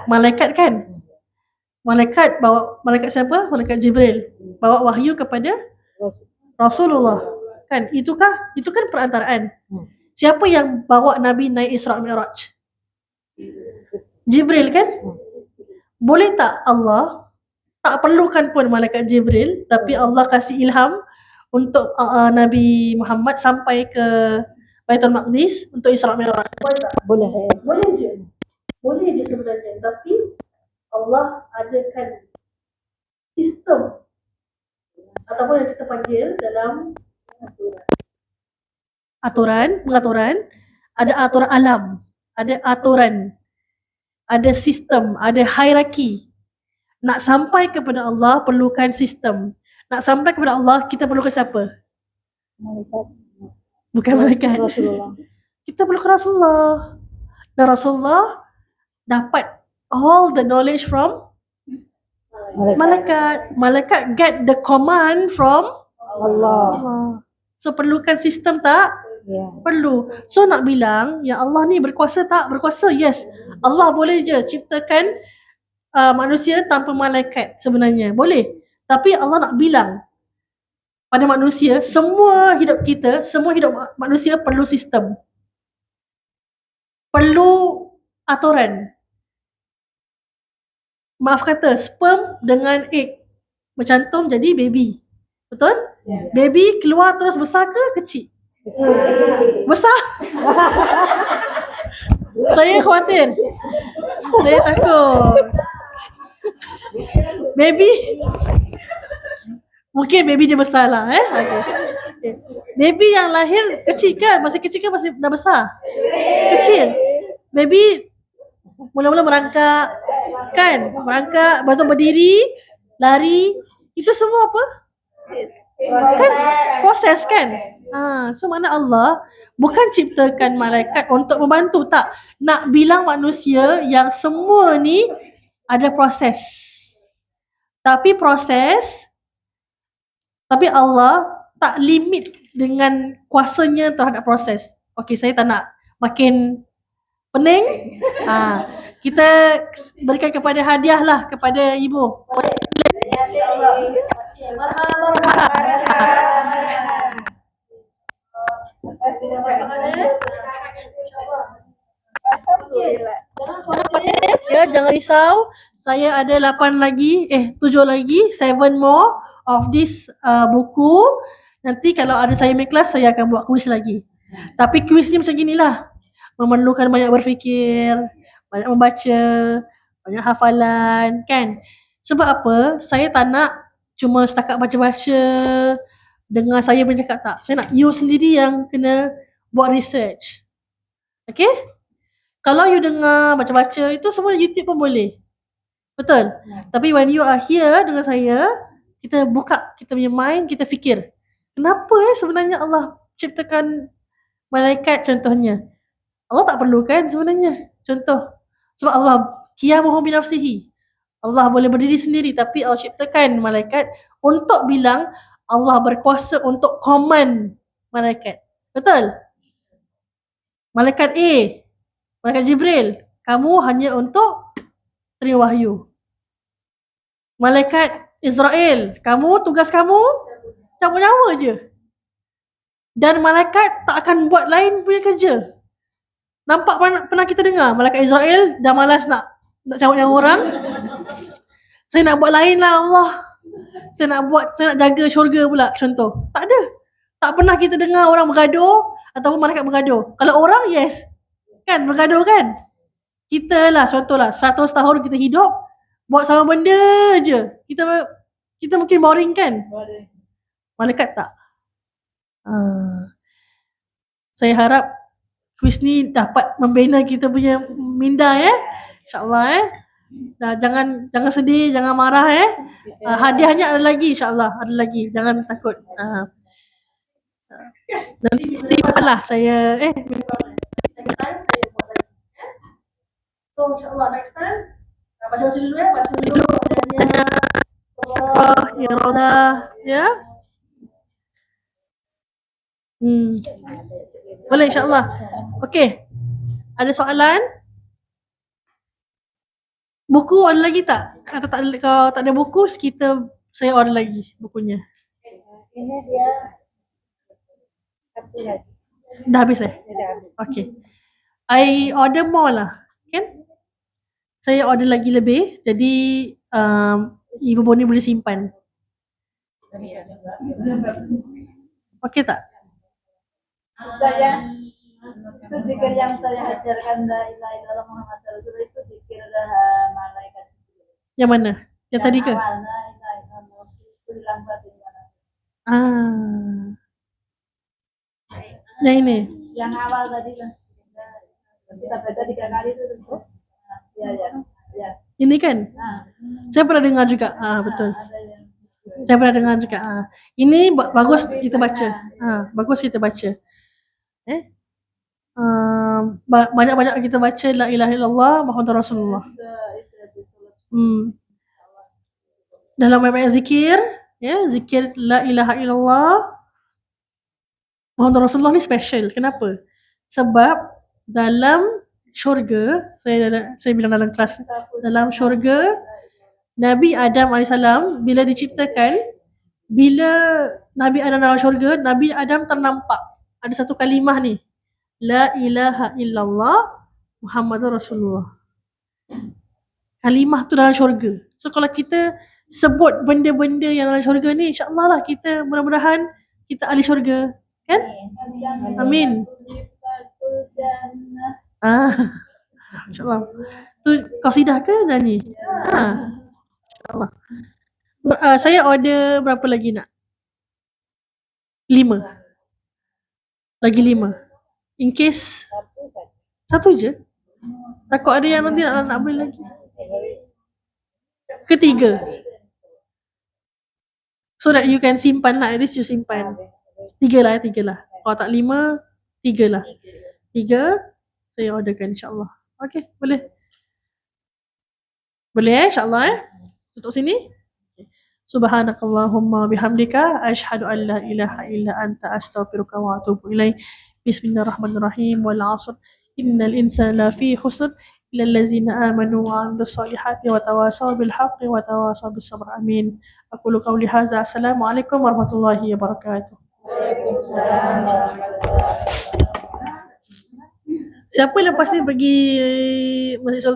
Malaikat kan? Malaikat siapa? Malaikat Jibril. Bawa wahyu kepada Rasulullah. Kan? Itu kan perantaraan. Siapa yang bawa Nabi naik Isra' Mi'raj? Jibril kan? Boleh tak Allah tak perlukan pun malaikat Jibril, tapi Allah kasih ilham untuk Nabi Muhammad sampai ke Baitul Maqdis untuk Isra' Mi'raj? Boleh. Boleh je sebenarnya, tapi Allah adakan sistem ataupun yang kita panggil dalam pengaturan, ada aturan alam, ada aturan, ada sistem, ada hierarki. Nak sampai kepada Allah perlukan sistem. Nak sampai kepada Allah kita perlukan siapa? Malaikat. Bukan malaikat. Rasulullah. Kita perlukan Rasulullah. Dan Rasulullah dapat all the knowledge from malaikat. Malaikat get the command from Allah. So perlukan sistem tak? Ya. Perlu. So nak bilang ya Allah ni berkuasa tak? Berkuasa, yes. Allah boleh je ciptakan manusia tanpa malaikat sebenarnya. Boleh. Tapi Allah nak bilang pada manusia, semua hidup manusia perlu sistem. Perlu aturan. Maaf kata, sperm dengan egg bercantum jadi baby. Betul? Yeah. Baby keluar terus besar ke kecil? Besar. Saya khawatir. Saya takut. Baby mungkin baby dia besar lah okay. Baby yang lahir kecil ke? Masih kecil ke masih dah besar? Kecil. Baby mula-mula merangkak kan? Merangkak, lepas tu berdiri, lari. Itu semua apa? Kan proses kan? So mana Allah bukan ciptakan malaikat untuk membantu, tak. Nak bilang manusia yang semua ni ada proses. Tapi Allah tak limit dengan kuasanya terhadap proses. Okey, saya tak nak makin pening. Kita berikan kepada hadiah lah kepada ibu. Ya, jangan risau. Saya ada 7 lagi, 7 more of this buku. Nanti kalau ada saya main kelas, saya akan buat kuis lagi. Tapi kuis ni macam ginilah. Memerlukan banyak berfikir, banyak membaca, banyak hafalan, kan? Sebab apa? Saya tak nak cuma setakat baca-baca, dengar saya bercakap, tak. Saya nak you sendiri yang kena buat research. Okay? Kalau you dengar, baca-baca, itu semua YouTube pun boleh. Betul? Tapi when you are here dengan saya, kita buka kita punya mind, kita fikir. Kenapa sebenarnya Allah ciptakan malaikat contohnya? Allah tak perlukan sebenarnya. Contoh. Sebab Allah qiyamuhu binafsihi. Allah boleh berdiri sendiri, tapi Allah ciptakan malaikat untuk bilang Allah berkuasa untuk command malaikat. Betul? Malaikat A, malaikat Jibril, kamu hanya untuk terima wahyu. Malaikat Israel, tugas kamu cabut nyawa je. Dan malaikat tak akan buat lain punya kerja. Nampak pernah kita dengar malaikat Israel dah malas nak cabut nyawa orang. Saya nak buat lain lah Allah. Saya nak jaga syurga pula, contoh. Tak ada. Tak pernah kita dengar orang bergaduh ataupun malaikat bergaduh. Kalau orang, yes. Kan, bergaduh kan? Kita lah, contohlah, 100 tahun kita hidup, buat sama benda je. Kita mungkin boring kan? Malaikat tak. Saya harap kuis ni dapat membina kita punya minda InsyaAllah jangan sedih, jangan marah hadiahnya ada lagi insyaAllah, ada lagi. Jangan takut. Nanti lah saya so insyaAllah next time baca dulu baca dulu ya Roda boleh insyaAllah. Okey, ada soalan? Buku ada lagi tak? Kalau tak ada buku, saya order lagi bukunya. Ini dia satu lagi. Dah habis Okey. I order more lah, kan? Saya order lagi lebih, jadi Ibu Boni boleh simpan. Okey tak? Ustazah, itu zikir yang saya ajarkan la ilaha illallah Muhammad Rasulullah itu zikir malaikat. Yang mana? Yang tadi ke? Awal, la ilaha illallah itu hilang batinnya. Yang ini? Yang awal tadi kan. Kita baca 3 kali itu. Ya. Ini kan? Saya pernah dengar juga. Betul. Saya pernah dengar juga. Ini bagus kita baca. Bagus kita baca. Banyak-banyak kita baca la ilaha illallah Muhammadur Rasulullah. Dalam banyak zikir, zikir la ilaha illallah Muhammadur Rasulullah ni special. Kenapa? Sebab dalam syurga, saya bilang dalam kelas, dalam syurga Nabi Adam AS bila diciptakan, bila Nabi Adam dalam syurga, Nabi Adam ternampak ada satu kalimah ni, la ilaha illallah Muhammadur Rasulullah. Kalimah tu dalam syurga. So kalau kita sebut benda-benda yang dalam syurga ni, insyaAllah lah kita mudah-mudahan kita ahli syurga, kan? Amin. InsyaAllah. Tu qasidah ke nyanyi? InsyaAllah. Saya order berapa lagi nak? 5. Lagi 5. In case satu je. Takut ada yang nanti nak beli lagi. Ketiga. So that you can simpan lah. At least you simpan. 3 lah. Kalau tak 5, 3 lah. 3 saya orderkan insyaAllah. Okay, boleh? Boleh insyaAllah tutup sini. Subhanakallahumma bihamdika asyhadu an la ilaha illa anta astaghfiruka wa atubu ilaik. Bismillahirrahmanirrahim. Wal 'ashr innal insana lafi khusr illa allazina amanu wa 'amilus solihati wa tawasaw bil haqqi wa tawasaw bis sabr. Amin. Aqulu qawli hadza. Assalamualaikum warahmatullahi wabarakatuh. Siapa lepas ni pergi Masjid Sultan?